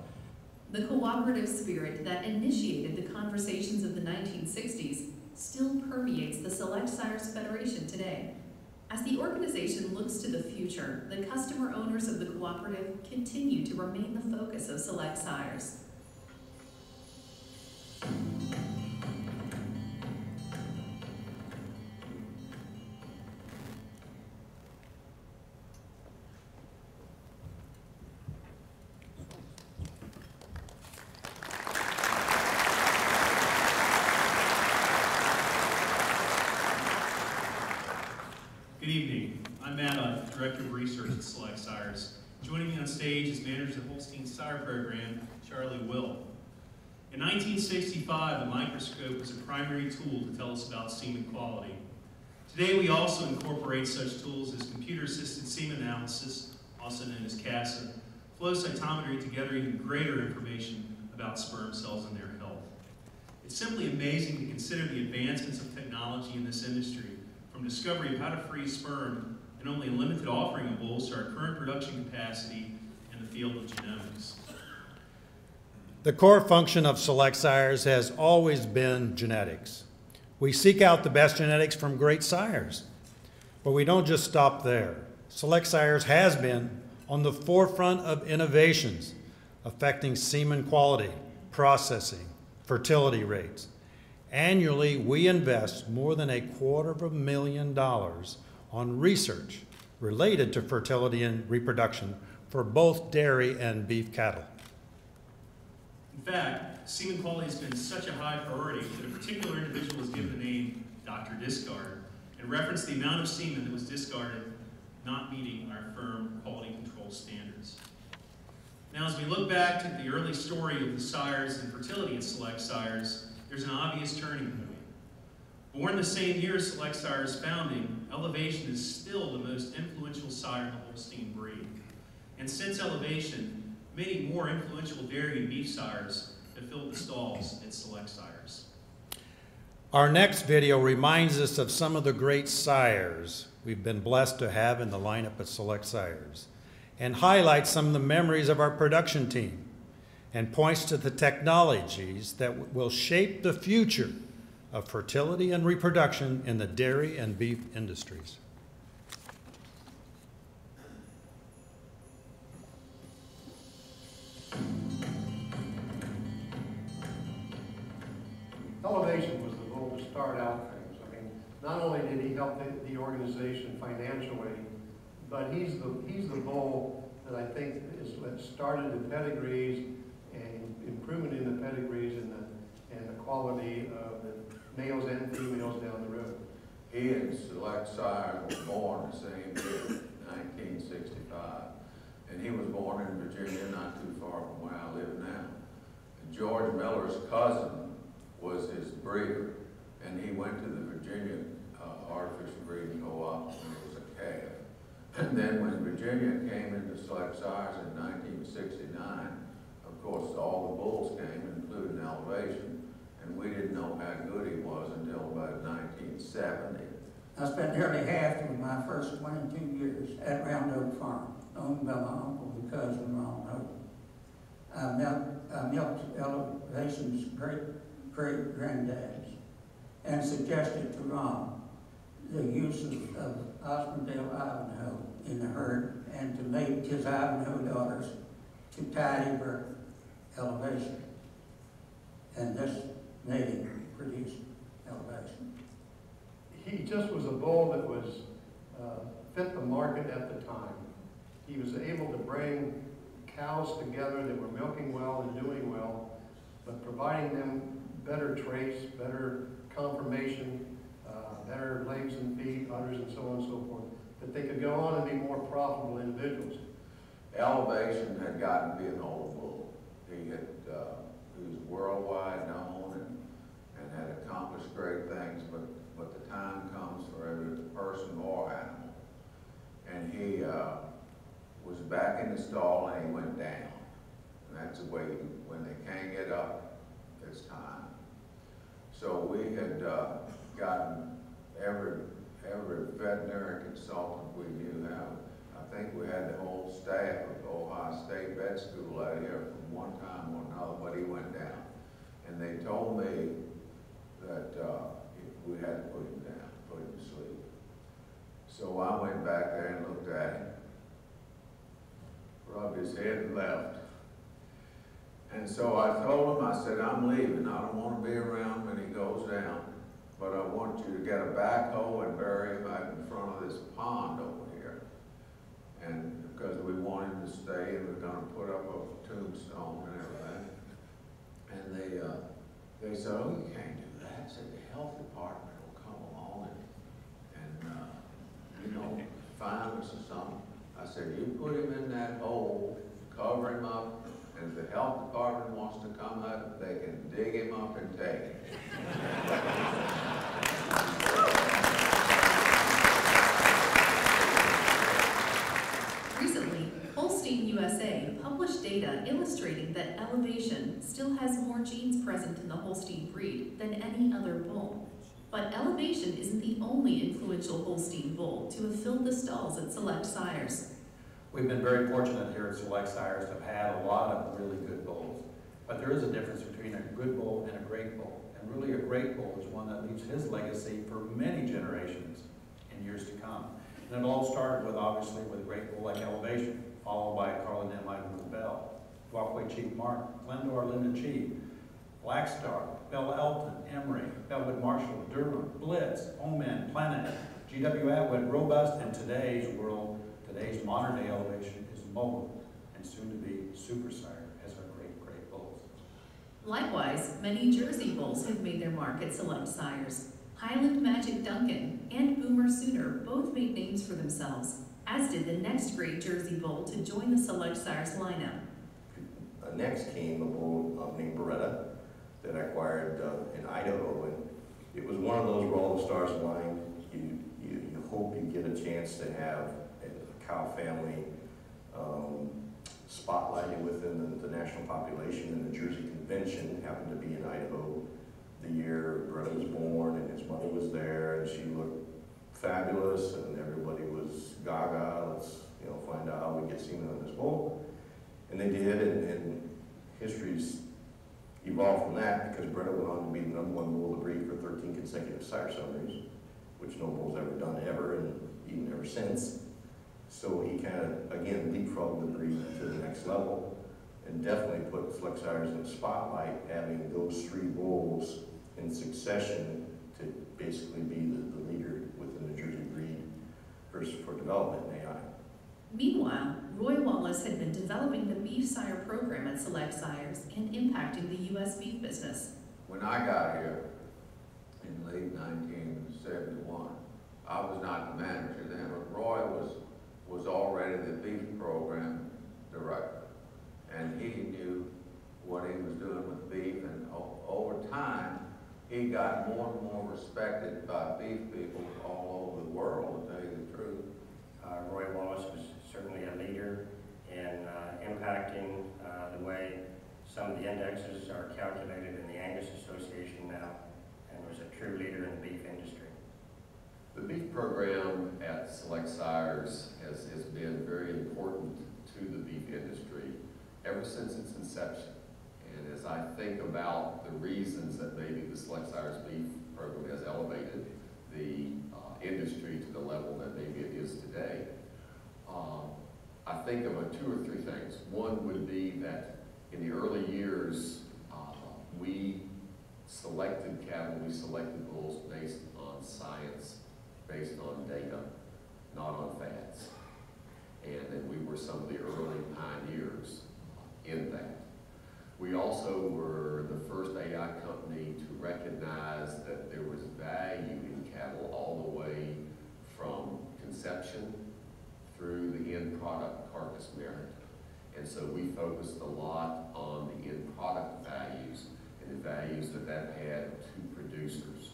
The cooperative spirit that initiated the conversations of the 1960s still permeates the Select Sires Federation today. As the organization looks to the future, the customer owners of the cooperative continue to remain the focus of Select Sires. Good evening. I'm Matt, Director of Research at Select Sires. Joining me on stage is manager of the Holstein Sire Program, Charlie Will. In 1965, the microscope was a primary tool to tell us about semen quality. Today, we also incorporate such tools as computer-assisted semen analysis, also known as CASA, flow cytometry to gather even greater information about sperm cells and their health. It's simply amazing to consider the advancements of technology in this industry, from discovery of how to freeze sperm and only a limited offering of bulls to our current production capacity in the field of genomics. The core function of Select Sires has always been genetics. We seek out the best genetics from great sires, but we don't just stop there. Select Sires has been on the forefront of innovations affecting semen quality, processing, fertility rates. Annually, we invest more than $250,000 on research related to fertility and reproduction for both dairy and beef cattle. In fact, semen quality has been such a high priority that a particular individual was given the name Dr. Discard and referenced the amount of semen that was discarded not meeting our firm quality control standards. Now, as we look back to the early story of the sires and fertility at Select Sires, there's an obvious turning point. Born the same year as Select Sires' founding, Elevation is still the most influential sire in the Holstein breed. And since Elevation, many more influential dairy and beef sires have filled the stalls at Select Sires. Our next video reminds us of some of the great sires we've been blessed to have in the lineup at Select Sires, and highlights some of the memories of our production team, and points to the technologies that will shape the future of fertility and reproduction in the dairy and beef industries. Elevation was the goal to start out things. I mean, not only did he help the organization financially, but he's the bull that I think is what started the pedigrees and improvement in the pedigrees and the quality of the males and females down the road. He and Select Sire was born the same year, 1965. And he was born in Virginia, not too far from where I live now. And George Miller's cousin was his breeder, and he went to the Virginia artificial breeding co-op, and it was a calf. And then when Virginia came into select sires in 1969, of course, all the bulls came, including Elevation, and we didn't know how good he was until about 1970. I spent nearly half of my first 22 years at Round Oak Farm, owned by my uncle and cousin Ron Oak. I milked Elevation's great-granddads and suggested to Ron the use of Osmondale Ivanhoe in the herd and to mate his Ivanhoe daughters to tidy for Elevation. And this mating produced Elevation. He just was a bull that was fit the market at the time. He was able to bring cows together that were milking well and doing well, but providing them better traits, better conformation, better legs and feet, udders, and so on and so forth, that they could go on and be more profitable individuals. Elevation had gotten to be an old bull. He was worldwide known and had accomplished great things, but the time comes for every person or animal. And he was back in the stall and he went down. And that's the way, when they can't get up, it's time. So we had gotten every veterinary consultant we knew how. I think we had the whole staff of the Ohio State Vet School out here from one time or another, but he went down. And they told me that we had to put him down, put him to sleep. So I went back there and looked at him, rubbed his head and left. And so I told him, I said, I'm leaving. I don't want to be around when he goes down, but I want you to get a backhoe and bury him out in front of this pond over here. And because we want him to stay, and we're going to put up a tombstone and everything. And they said, oh, you can't do that. I said, the health department will come along and you know, find us or something. I said, you put him in that hole, cover him up, and if the health department wants to come up, they can dig him up and take him. Recently, Holstein USA published data illustrating that Elevation still has more genes present in the Holstein breed than any other bull. But Elevation isn't the only influential Holstein bull to have filled the stalls at Select Sires. We've been very fortunate here at Select Sires to have had a lot of really good bulls. But there is a difference between a good bull and a great bull. And really a great bull is one that leaves his legacy for many generations in years to come. And it all started with, obviously, with a great bull like Elevation, followed by Carlin M. Ivanhoe Bell, Walkway Chief Mark, Glendor Linda Chief, Blackstar, Bell Elton, Emery, Bellwood Marshall, Durham, Blitz, Omen, Planet, G.W. Atwood, Robust, and today's world, today's modern day Elevation is Mogul, and soon to be Super Sire as our great bulls. Likewise, many Jersey bulls have made their mark at Select Sires. Highland Magic Duncan and Boomer Sooner both made names for themselves, as did the next great Jersey bull to join the Select Sires lineup. Next came a bull named Beretta that I acquired in Idaho, and it was one of those where all the stars aligned. You hope you get a chance to have a cow family spotlighted within the national population, and the Jersey Convention happened to be in Idaho the year Beretta was born, and his mother was there, and she looked fabulous, and everybody was gaga. Let's find out how we get seen on this bull. And they did, and history's evolved from that because Beretta went on to be the #1 bull of the breed for 13 consecutive sire summaries, which no bull's ever done ever, and even ever since. So he kind of, again, leapfrogged the breed to the next level, and definitely put Select Sires in the spotlight, having those 3 bulls in succession to basically be the leader within the Jersey breed for development in AI. Meanwhile, Roy Wallace had been developing the beef sire program at Select Sires and impacting the U.S. beef business. When I got here in late 1971, I was not the manager then, but Roy was already the beef program director. And he knew what he was doing with beef, and over time, he got more and more respected by beef people all over the world, to tell you the truth. Roy Wallace was certainly a leader in impacting the way some of the indexes are calculated in the Angus Association now, and was a true leader in the beef industry. The beef program at Select Sires has been very important to the beef industry ever since its inception. And as I think about the reasons that maybe the Select Sires beef program has elevated the industry to the level that maybe it is today, I think of two or three things. One would be that in the early years, we selected cattle, we selected bulls based on science, based on data, not on fads. And then we were some of the early pioneers in that. We also were the first AI company to recognize that there was value in cattle all the way from conception through the end product carcass merit. And so we focused a lot on the end product values and the values that that had to producers.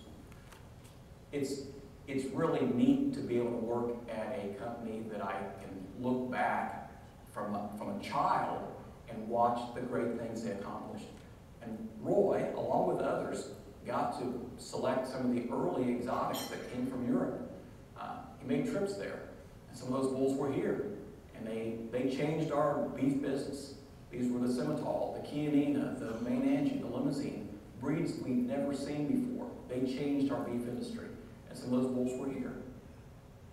It's really neat to be able to work at a company that I can look back from a child and watch the great things they accomplished. And Roy, along with others, got to select some of the early exotics that came from Europe. He made trips there, and some of those bulls were here. And they changed our beef business. These were the Simmental, the Chianina, the Maine Angie, the Limousine, breeds we've never seen before. They changed our beef industry, and some of those bulls were here.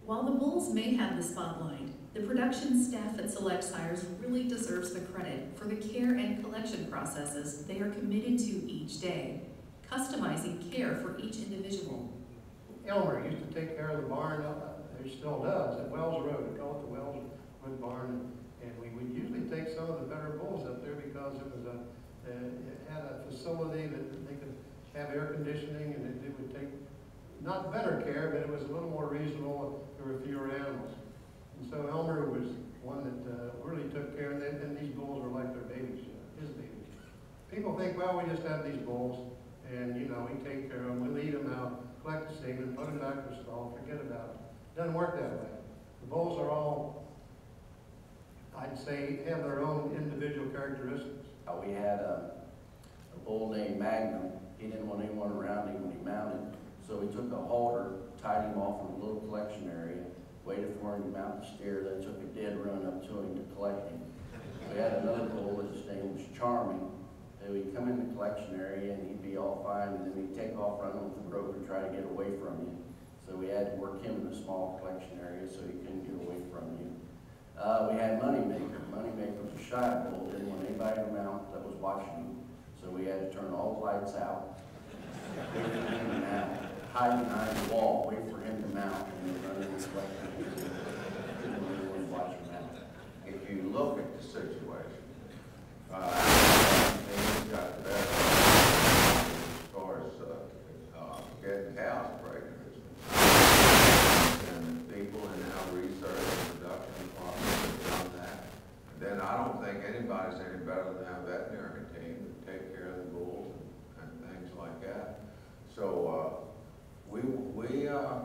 While the bulls may have the spotlight, the production staff at Select Sires really deserves the credit for the care and collection processes they are committed to each day, customizing care for each individual. Elmer used to take care of the barn, he still does, at Wells Road. We call it the Wells Road Barn, and we would usually take some of the better bulls up there because it was it had a facility that they could have air conditioning, and it would take not better care, but it was a little more reasonable. There were fewer animals. And so Elmer was one that really took care, and these bulls were like their babies, his babies. People think, well, we just have these bulls, and we take care of them, we lead them out, collect the semen, put them back in the stall, forget about it. It doesn't work that way. The bulls are all, I'd say, have their own individual characteristics. We had a bull named Magnum. He didn't want anyone around him when he mounted, so we took a halter, tied him off in a little collection area, waited for him to mount the steer, then took a dead run up to him to collect him. We had another bull that his name was Charming. And we'd come in the collection area and he'd be all fine, and then he'd take off running with the rope and try to get away from you. So we had to work him in a small collection area so he couldn't get away from you. We had Moneymaker. Moneymaker was a shy bull, didn't want anybody to mount that was watching him. So we had to turn all the lights out, wait for him to mount, hide behind the wall, wait for him to mount, and then run in the collection area. Didn't want anyone to watch him mount. If you look at the situation, things got better as far as getting cows pregnant. And people in our research and production department have done that. And then I don't think anybody's any better than our veterinary team to take care of the bulls and things like that. So we are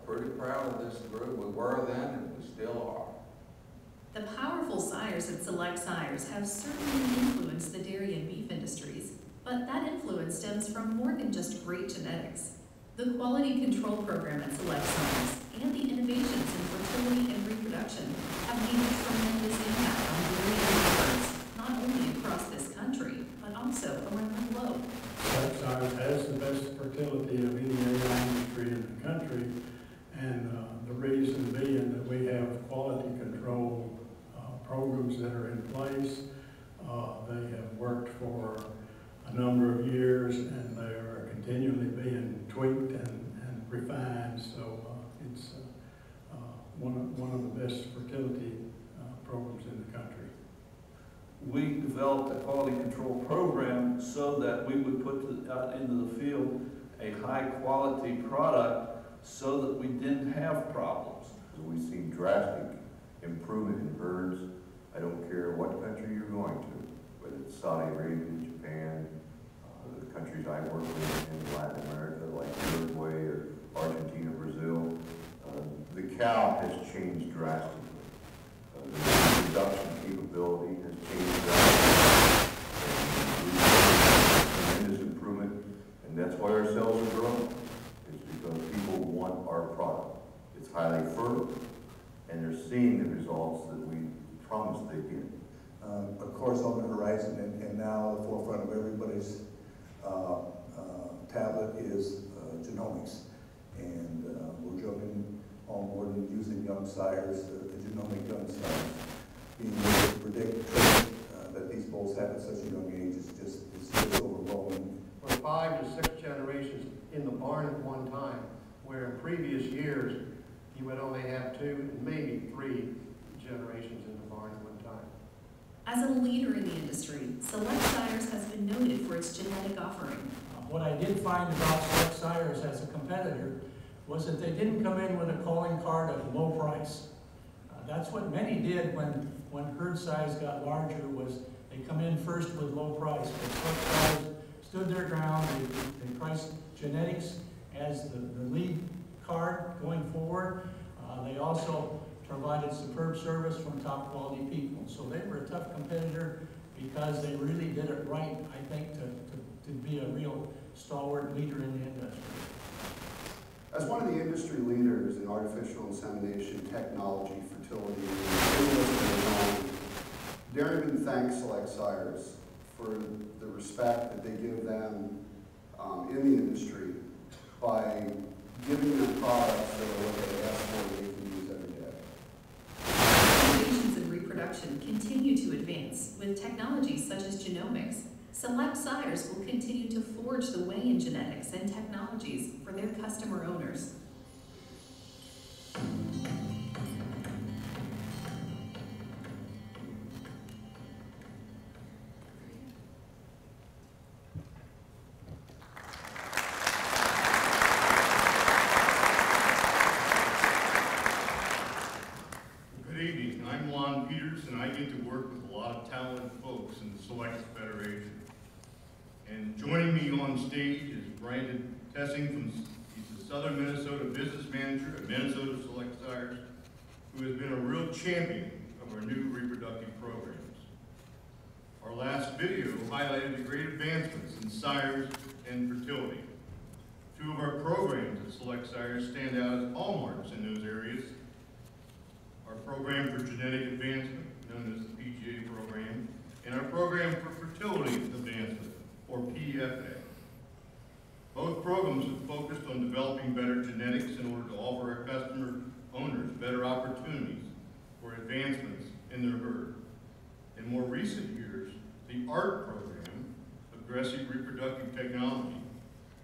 pretty proud of this group. We were then and we still are. The powerful sires at Select Sires have certainly influenced the dairy and beef industries, but that influence stems from more than just great genetics. The quality control program at Select Sires and the innovations in fertility and reproduction have made a tremendous impact on dairy experts, not only across this country, but also around the globe. Select Sires has the best fertility of any AI industry in the country, and the reason being that we have quality control programs that are in place. They have worked for a number of years, and they are continually being tweaked and refined. So it's one of the best fertility programs in the country. We developed a quality control program so that we would put out into the field a high quality product so that we didn't have problems. We see drastic improvement in birds. I don't care what country you're going to, whether it's Saudi Arabia, Japan, the countries I work with in Latin America, like Uruguay or Argentina, Brazil, the cow has changed drastically. The production capability has changed drastically. And we've seen tremendous improvement, and that's why our sales are growing. It's because people want our product. It's highly fertile, and they're seeing the results that we promised they'd get. Of course, on the horizon and now the forefront of everybody's tablet is genomics. And we're jumping on board and using young sires, genomic young sires. Being able to predict traits that these bulls have at such a young age is just overwhelming. We're 5 to 6 generations in the barn at one time, where in previous years, you would only have 2 and maybe 3 generations in the barn at one time. As a leader in the industry, Select Sires has been noted for its genetic offering. What I did find about Select Sires as a competitor was that they didn't come in with a calling card of low price. That's what many did when herd size got larger, was they come in first with low price. But Select Sires stood their ground. They priced genetics as the lead card going forward. They also provided superb service from top quality people. So they were a tough competitor because they really did it right, I think, to be a real stalwart leader in the industry. As one of the industry leaders in artificial insemination technology, fertility, and Darren thanks Select Sires for the respect that they give them in the industry by giving them products that are what they ask for that they can use every day. Innovations in reproduction continue to advance with technologies such as genomics. Select Sires will continue to forge the way in genetics and technologies for their customer owners. And I get to work with a lot of talented folks in the Select Federation. And joining me on stage is Brandon Tessing, he's the Southern Minnesota Business Manager at Minnesota Select Sires, who has been a real champion of our new reproductive programs. Our last video highlighted the great advancements in sires and fertility. 2 of our programs at Select Sires stand out as hallmarks in those areas. Our program for genetic advancement, known as the PGA program, and our program for fertility advancement, or PFA. Both programs have focused on developing better genetics in order to offer our customer owners better opportunities for advancements in their herd. In more recent years, the ART program, Aggressive Reproductive Technology,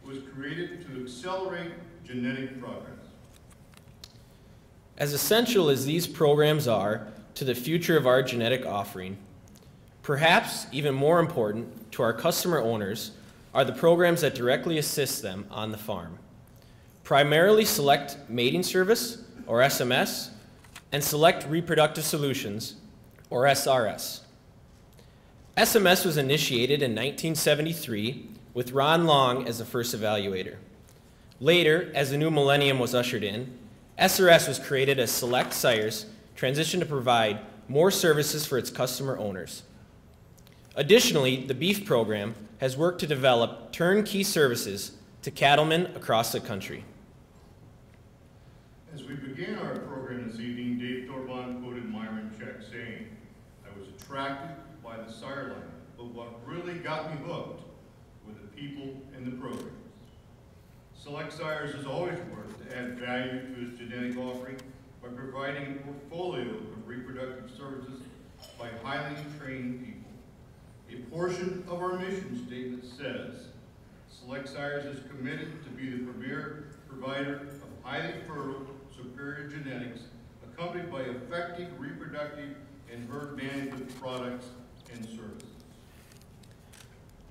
was created to accelerate genetic progress. As essential as these programs are to the future of our genetic offering, perhaps even more important to our customer owners are the programs that directly assist them on the farm. Primarily Select Mating Service, or SMS, and Select Reproductive Solutions, or SRS. SMS was initiated in 1973 with Ron Long as the first evaluator. Later, as the new millennium was ushered in, SRS was created as Select Sires transitioned to provide more services for its customer owners. Additionally, the beef program has worked to develop turnkey services to cattlemen across the country. As we began our program this evening, Dave Thorbon quoted Myron Check saying, "I was attracted by the sire line, but what really got me hooked were the people and the programs." Select Sires has always worked to add value to its genetic offering by providing a portfolio of reproductive services by highly trained people. A portion of our mission statement says, Select Sires is committed to be the premier provider of highly fertile, superior genetics, accompanied by effective reproductive and herd management products and services.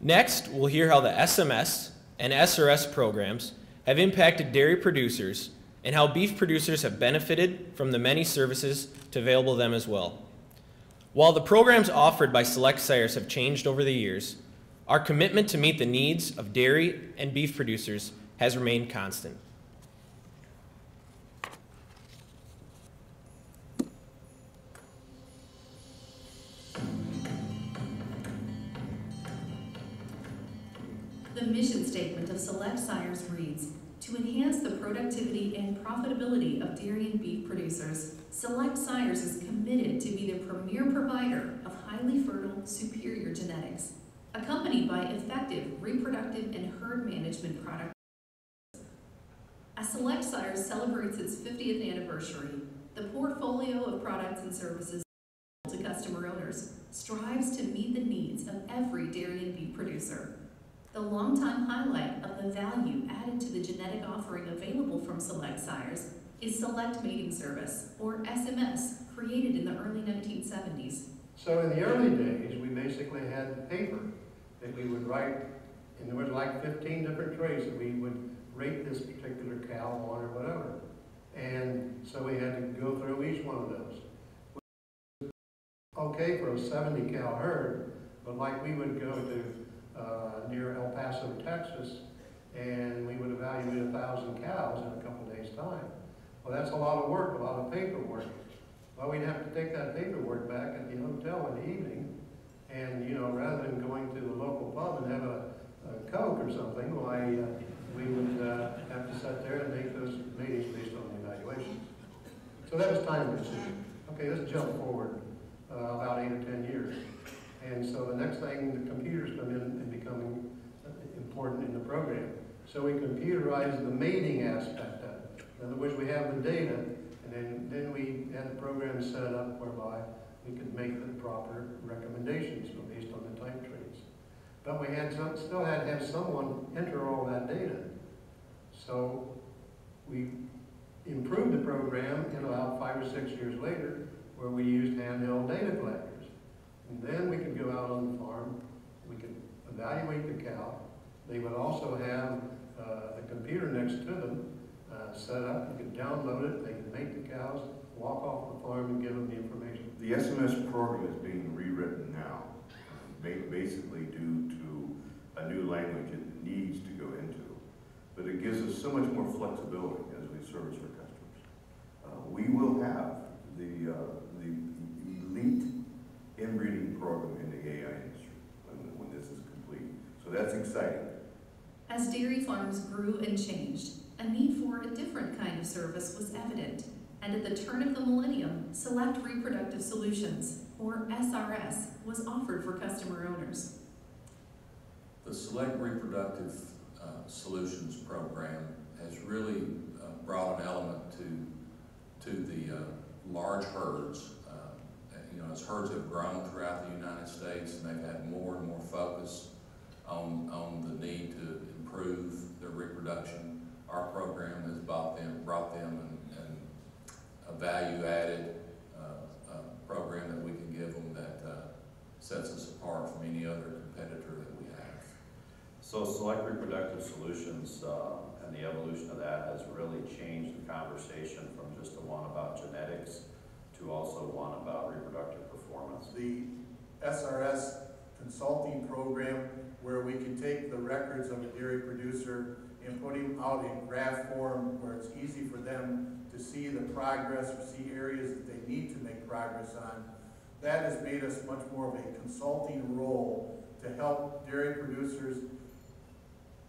Next, we'll hear how the SMS and SRS programs have impacted dairy producers and how beef producers have benefited from the many services available to them as well. While the programs offered by Select Sires have changed over the years, Our commitment to meet the needs of dairy and beef producers has remained constant. The mission statement of Select Sires reads, to enhance the productivity and profitability of dairy and beef producers, Select Sires is committed to be the premier provider of highly fertile, superior genetics, accompanied by effective reproductive and herd management products. As Select Sires celebrates its 50th anniversary, the portfolio of products and services to customer owners strives to meet the needs of every dairy and beef producer. The longtime highlight of the value added to the genetic offering available from Select Sires is Select Mating Service, or SMS, created in the early 1970s. So in the early days, we basically had paper that we would write, and there was like 15 different trays that we would rate this particular cow on or whatever. And so we had to go through each one of those. Okay for a 70 cow herd, but like we would go to near El Paso, Texas, and we would evaluate 1,000 cows in a couple days' time. Well, that's a lot of work, a lot of paperwork. Well, we'd have to take that paperwork back at the hotel in the evening, and rather than going to the local pub and have a Coke or something, why we would have to sit there and make those meetings based on the evaluations. So that was time consuming. Okay, let's jump forward about 8 or 10 years. And so the next thing, the computers come in and become important in the program. So we computerize the mating aspect of it. In other words, we have the data, and then we had a program set up whereby we could make the proper recommendations based on the type traits. But we still had to have someone enter all that data. So we improved the program in about 5 or 6 years later, where we used handheld data collectors. And then we could go out on the farm, we could evaluate the cow. They would also have the computer next to them set up. You could download it, they could make the cows, walk off the farm and give them the information. The SMS program is being rewritten now, basically due to a new language it needs to go into. But it gives us so much more flexibility as we service our customers. We will have the elite inbreeding program in the AI industry when this is complete. So that's exciting. As dairy farms grew and changed, a need for a different kind of service was evident, and at the turn of the millennium, Select Reproductive Solutions, or SRS, was offered for customer owners. The Select Reproductive Solutions program has really brought an element to the large herds. As herds have grown throughout the United States, and they've had more and more focus on the need to improve their reproduction, our program has brought them and a value-added program that we can give them that sets us apart from any other competitor that we have. So Select Reproductive Solutions and the evolution of that has really changed the conversation from just the one about genetics to also one about reproductive performance. The SRS consulting program, where we can take the records of a dairy producer and put them out in graph form where it's easy for them to see the progress or see areas that they need to make progress on. That has made us much more of a consulting role to help dairy producers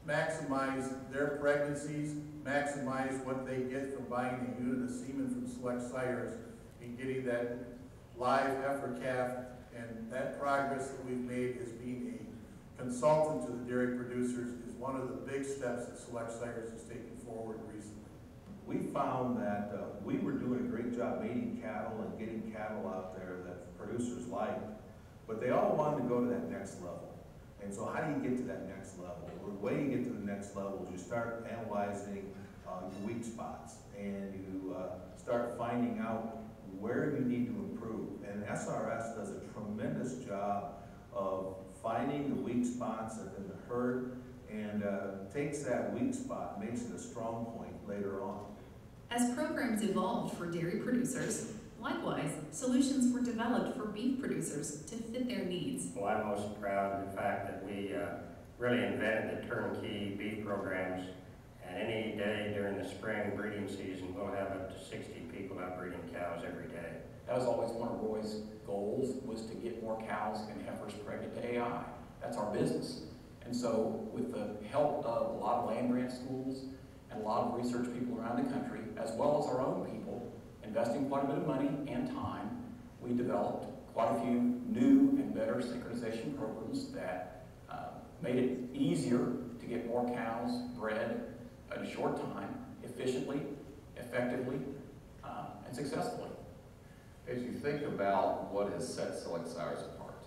maximize their pregnancies, maximize what they get from buying a unit of semen from Select Sires, and getting that live heifer calf. And that progress that we've made as being a consultant to the dairy producers is one of the big steps that Select Sires has taken forward recently. We found that we were doing a great job mating cattle and getting cattle out there that producers liked, but they all wanted to go to that next level. And so how do you get to that next level? Well, the way you get to the next level is you start analyzing your weak spots, and you start finding out where you need to improve. And SRS does a tremendous job of finding the weak spots in the herd and takes that weak spot, makes it a strong point later on. As programs evolved for dairy producers, likewise, solutions were developed for beef producers to fit their needs. Well, I'm most proud of the fact that we really invented the turnkey beef programs. And any day during the spring breeding season, we'll have up to 60 people out breeding cows every day. That was always one of Roy's goals, was to get more cows and heifers pregnant to AI. That's our business. And so with the help of a lot of land grant schools and a lot of research people around the country, as well as our own people, investing quite a bit of money and time, we developed quite a few new and better synchronization programs that made it easier to get more cows bred in a short time, efficiently, effectively, and successfully. As you think about what has set Select Sires apart,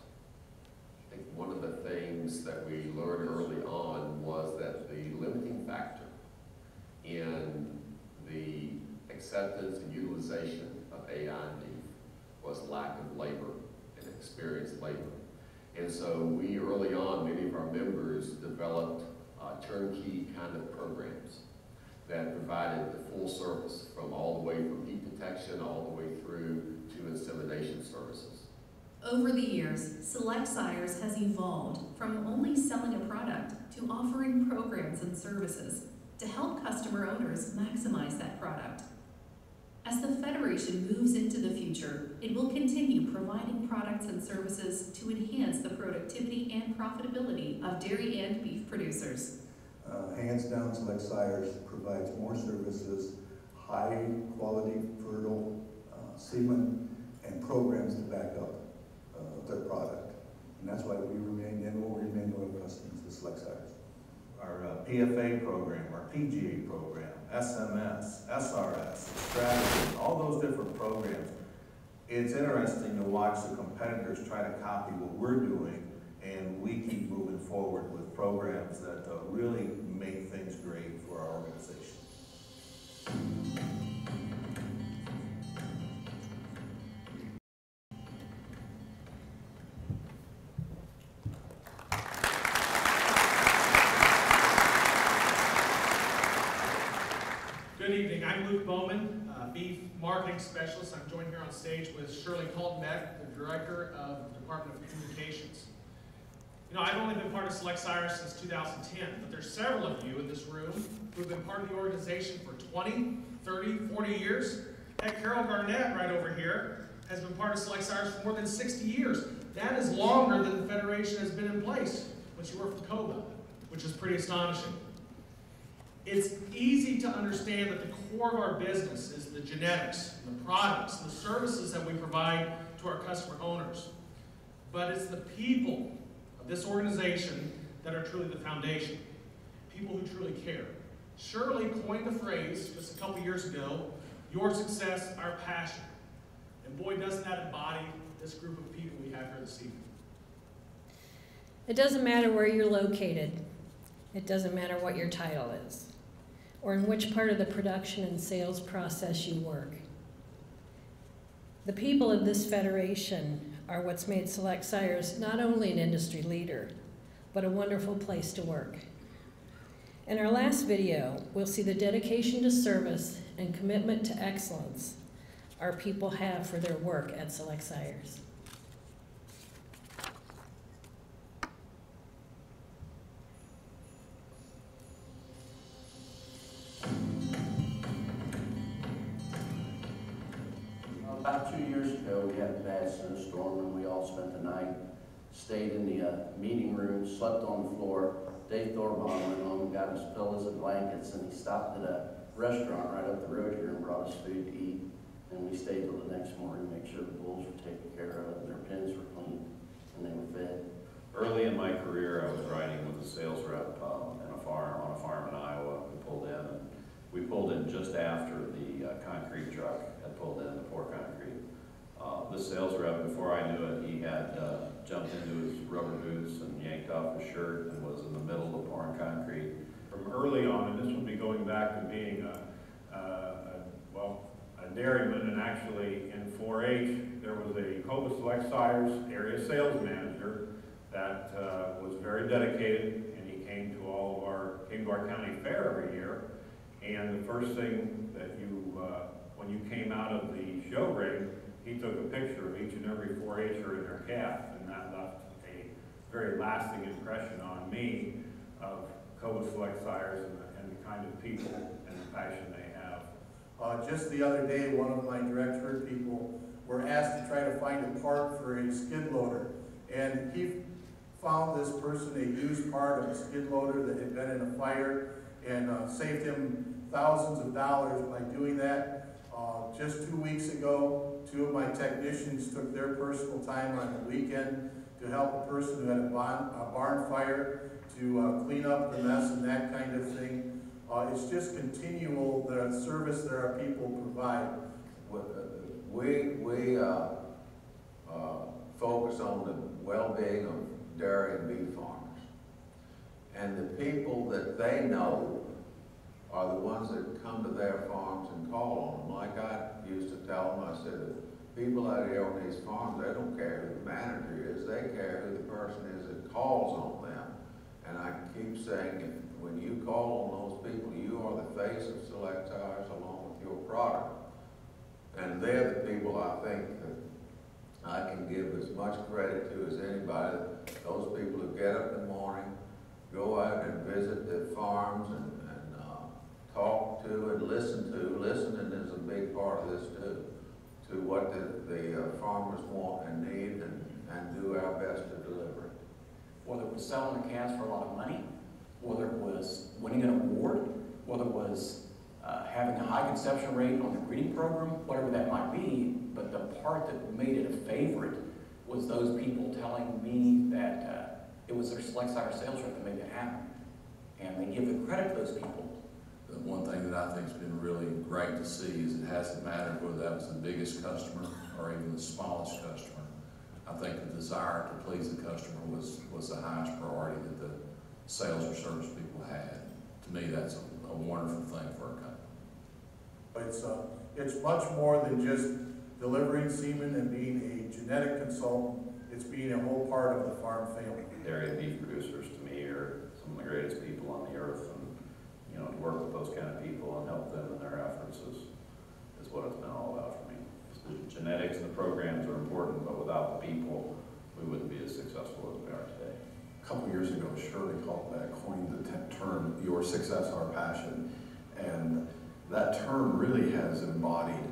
I think one of the things that we learned early on was that the limiting factor in the acceptance and utilization of AI in beef was lack of labor and experienced labor. And so we early on, many of our members developed turnkey kind of programs that provided the full service from all the way from heat detection all the way through to insemination services. Over the years, Select Sires has evolved from only selling a product to offering programs and services to help customer owners maximize that product. As the Federation moves into the future, it will continue providing products and services to enhance the productivity and profitability of dairy and beef producers. Hands down, Select Sires provides more services, high quality, fertile semen, and programs to back up their product. And that's why we remain and will remain loyal customers to Select Sires. Our PFA program, our PGA program, SMS, SRS, strategy, all those different programs. It's interesting to watch the competitors try to copy what we're doing, and we keep moving forward with programs that really make things great for our organization. Good evening, I'm Luke Bowman, Beef Marketing Specialist. I'm joined here on stage with Shirley Colton-Beck, the Director of the Department of Communications. You know, I've only been part of Select Sires since 2010, but there's several of you in this room who have been part of the organization for 20, 30, 40 years. Heck, Carol Garnett, right over here, has been part of Select Sires for more than 60 years. That is longer than the Federation has been in place when she worked for COBA, which is pretty astonishing. It's easy to understand that the core of our business is the genetics, and the products, and the services that we provide to our customer owners. But it's the people of this organization that are truly the foundation, people who truly care. Shirley coined the phrase just a couple years ago, your success, our passion. And boy, doesn't that embody this group of people we have here this evening. It doesn't matter where you're located. It doesn't matter what your title is, or in which part of the production and sales process you work. The people of this federation are what's made Select Sires not only an industry leader, but a wonderful place to work. In our last video, we'll see the dedication to service and commitment to excellence our people have for their work at Select Sires. About 2 years ago, we had a bad snowstorm, and we all spent the night, stayed in the meeting room, slept on the floor. Dave Thorbaum went home and got us pillows and blankets, and he stopped at a restaurant right up the road here and brought us food to eat. And we stayed till the next morning to make sure the bulls were taken care of, and their pens were clean, and they were fed. Early in my career, I was riding with a sales rep on a farm in Iowa. We pulled in just after the concrete truck had pulled in to pour concrete. This sales rep, before I knew it, he had jumped into his rubber boots and yanked off his shirt and was in the middle of pouring concrete. From early on, and this would be going back to being a dairyman, and actually in 4-H, there was a COBA Select Sires area sales manager that was very dedicated, and he came to our county fair every year. And the first thing that when you came out of the show ring, he took a picture of each and every 4-H'er in their calf, and that left a very lasting impression on me. of Cobus Select Sires and the kind of people and the passion they have. Just the other day, one of my direct herd people were asked to try to find a part for a skid loader. And he found this person a used part of a skid loader that had been in a fire, and saved him thousands of dollars by doing that. Just 2 weeks ago, 2 of my technicians took their personal time on the weekend to help a person who had a barn fire, to clean up the mess and that kind of thing. It's just continual, the service that our people provide. We focus on the well-being of dairy and beef farmers. And the people that they know are the ones that come to their farms and call on them. Like I used to tell them, I said, people out here on these farms, they don't care who the manager is, they care who the person is that calls on them. And I keep saying, when you call on those people, you are the face of Select Tires along with your product. And they're the people I think that I can give as much credit to as anybody. Those people who get up in the morning, go out and visit the farms and talk to and listen to. Listening is a big part of this too, to what the farmers want and need, and do our best to deliver it. Whether it was selling the calves for a lot of money, whether it was winning an award, whether it was having a high conception rate on the breeding program, whatever that might be, but the part that made it a favorite was those people telling me that it was their Select Sire sales rep that made that happen. And they give the credit to those people. The one thing that I think has been really great to see is it hasn't mattered whether that was the biggest customer or even the smallest customer. I think the desire to please the customer was the highest priority that the sales or service people had. To me, that's a wonderful thing for our company. It's much more than just delivering semen and being a genetic consultant. It's being a whole part of the farm family. Dairy and beef producers, to me, are some of the greatest people on the earth, and to work with those kind of people and help them in their efforts is what it's been all about for me. The genetics and the programs are important, but without the people, we wouldn't be as successful as we are today. A couple years ago, Shirley coined the term, your success, our passion. And that term really has embodied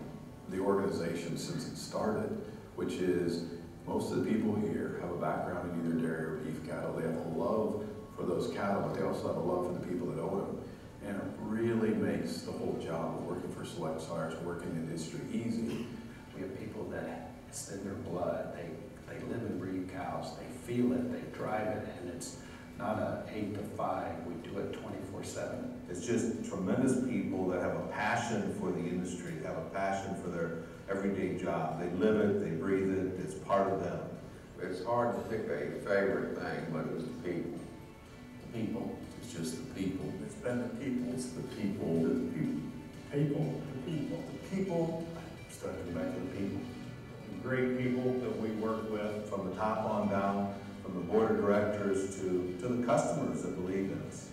the organization since it started, which is most of the people here have a background in either dairy or beef cattle. They have a love for those cattle, but they also have a love for the people that own them. And it really makes the whole job of working for Select Sires, working in the industry, easy. We have people that it's in their blood. They live and breathe cows. They feel it. They drive it, and it's not a 8 to 5. We do it 24/7. It's just tremendous people that have a passion for the industry, have a passion for their everyday job. They live it, they breathe it, it's part of them. It's hard to pick a favorite thing, but it was the people. The people. It's just the people. It's been the people. It's the people. The people. People. The people. The people. Starting back to the people. The great people that we work with. From the top on down, from the board of directors to the customers that believe in us.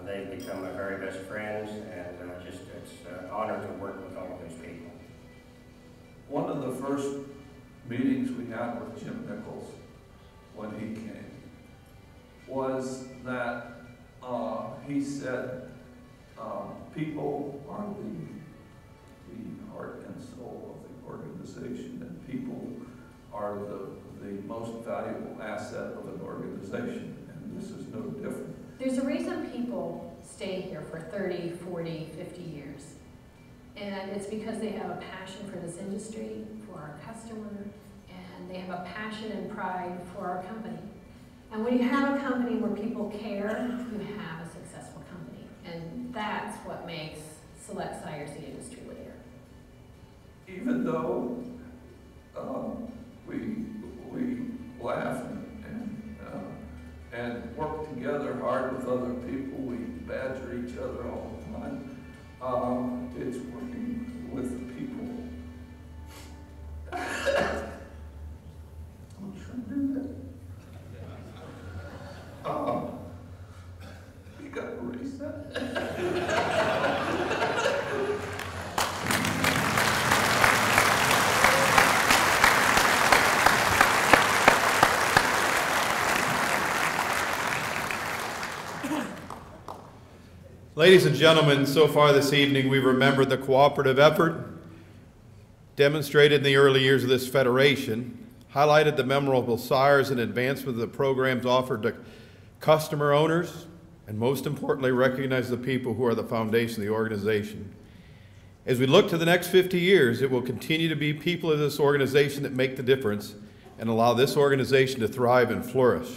They've become my very best friends, and it's an honor to work with all of these people. One of the first meetings we had with Jim Nichols when he came was that he said people are the heart and soul of the organization, and people are the most valuable asset of an organization, and this is no different. There's a reason people stay here for 30, 40, 50 years. And it's because they have a passion for this industry, for our customer, and they have a passion and pride for our company. And when you have a company where people care, you have a successful company. And that's what makes Select Sires the industry leader. Even though we laugh and work together hard with other people, we badger each other all the time. It's working with the people. I'm trying to do that. You got to erase that. Ladies and gentlemen, so far this evening we've remembered the cooperative effort demonstrated in the early years of this federation, highlighted the memorable sires and advancement of the programs offered to customer owners, and most importantly, recognize the people who are the foundation of the organization. As we look to the next 50 years, it will continue to be people of this organization that make the difference and allow this organization to thrive and flourish.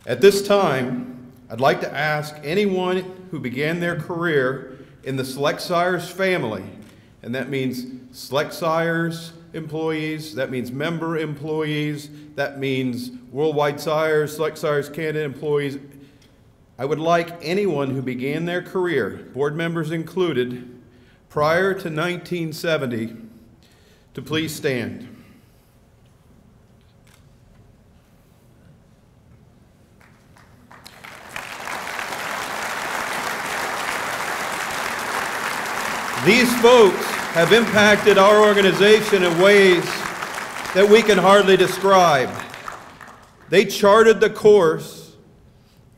At this time, I'd like to ask anyone who began their career in the Select Sires family, and that means Select Sires employees, that means member employees, that means Worldwide Sires, Select Sires Canada employees. I would like anyone who began their career, board members included, prior to 1970, to please stand. These folks have impacted our organization in ways that we can hardly describe. They charted the course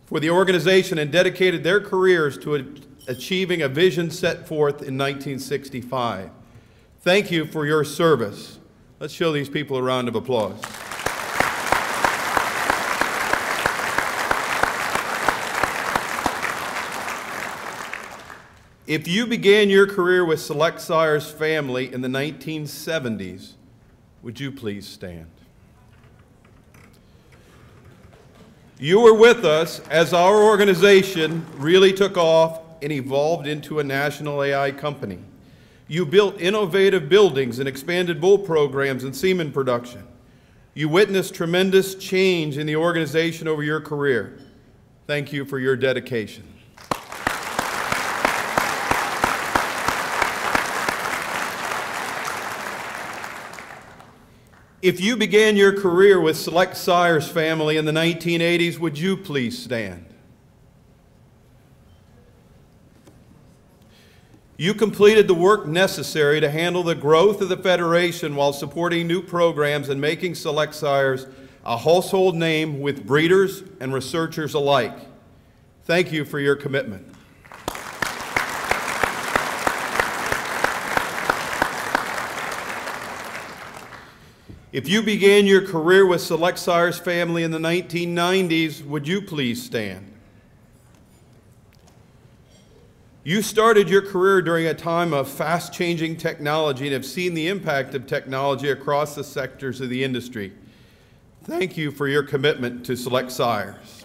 for the organization and dedicated their careers to achieving a vision set forth in 1965. Thank you for your service. Let's show these people a round of applause. If you began your career with Select Sires family in the 1970s, would you please stand? You were with us as our organization really took off and evolved into a national AI company. You built innovative buildings and expanded bull programs and semen production. You witnessed tremendous change in the organization over your career. Thank you for your dedication. If you began your career with Select Sires family in the 1980s, would you please stand? You completed the work necessary to handle the growth of the Federation while supporting new programs and making Select Sires a household name with breeders and researchers alike. Thank you for your commitment. If you began your career with Select Sires family in the 1990s, would you please stand? You started your career during a time of fast-changing technology and have seen the impact of technology across the sectors of the industry. Thank you for your commitment to Select Sires.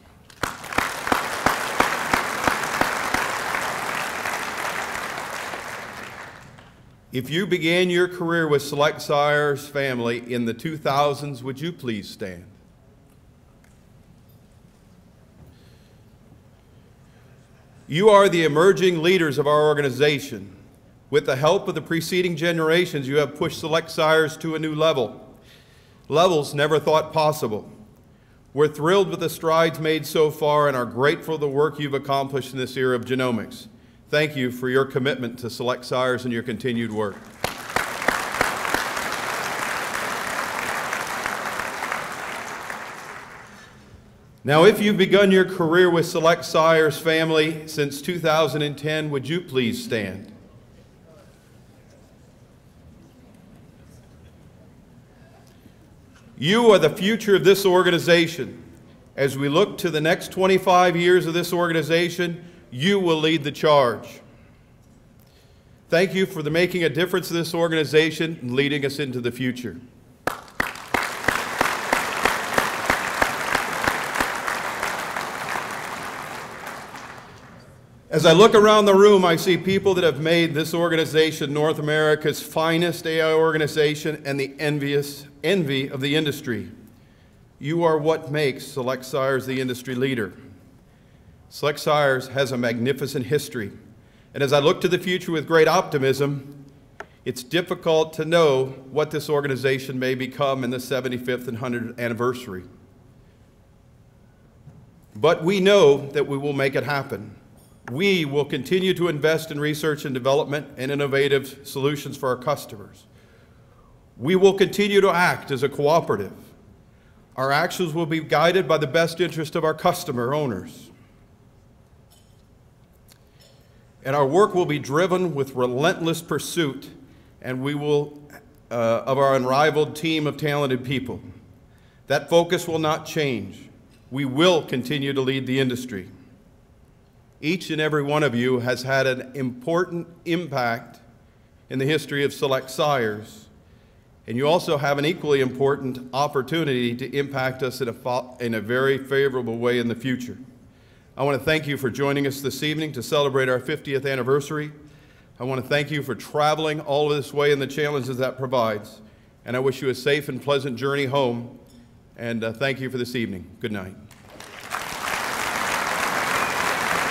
If you began your career with Select Sires family in the 2000s, would you please stand? You are the emerging leaders of our organization. With the help of the preceding generations, you have pushed Select Sires to a new level. Levels never thought possible. We're thrilled with the strides made so far and are grateful for the work you've accomplished in this era of genomics. Thank you for your commitment to Select Sires and your continued work. Now, if you've begun your career with Select Sires family since 2010, would you please stand? You are the future of this organization. As we look to the next 25 years of this organization, you will lead the charge. Thank you for making a difference in this organization and leading us into the future. As I look around the room, I see people that have made this organization North America's finest AI organization and the envy of the industry. You are what makes Select Sires the industry leader. Select Sires has a magnificent history, and as I look to the future with great optimism, it's difficult to know what this organization may become in the 75th and 100th anniversary. But we know that we will make it happen. We will continue to invest in research and development and innovative solutions for our customers. We will continue to act as a cooperative. Our actions will be guided by the best interest of our customer owners. And our work will be driven with relentless pursuit, and we will, of our unrivaled team of talented people. That focus will not change. We will continue to lead the industry. Each and every one of you has had an important impact in the history of Select Sires, and you also have an equally important opportunity to impact us in a very favorable way in the future. I want to thank you for joining us this evening to celebrate our 50th anniversary. I want to thank you for traveling all of this way and the challenges that provides. And I wish you a safe and pleasant journey home. And thank you for this evening. Good night.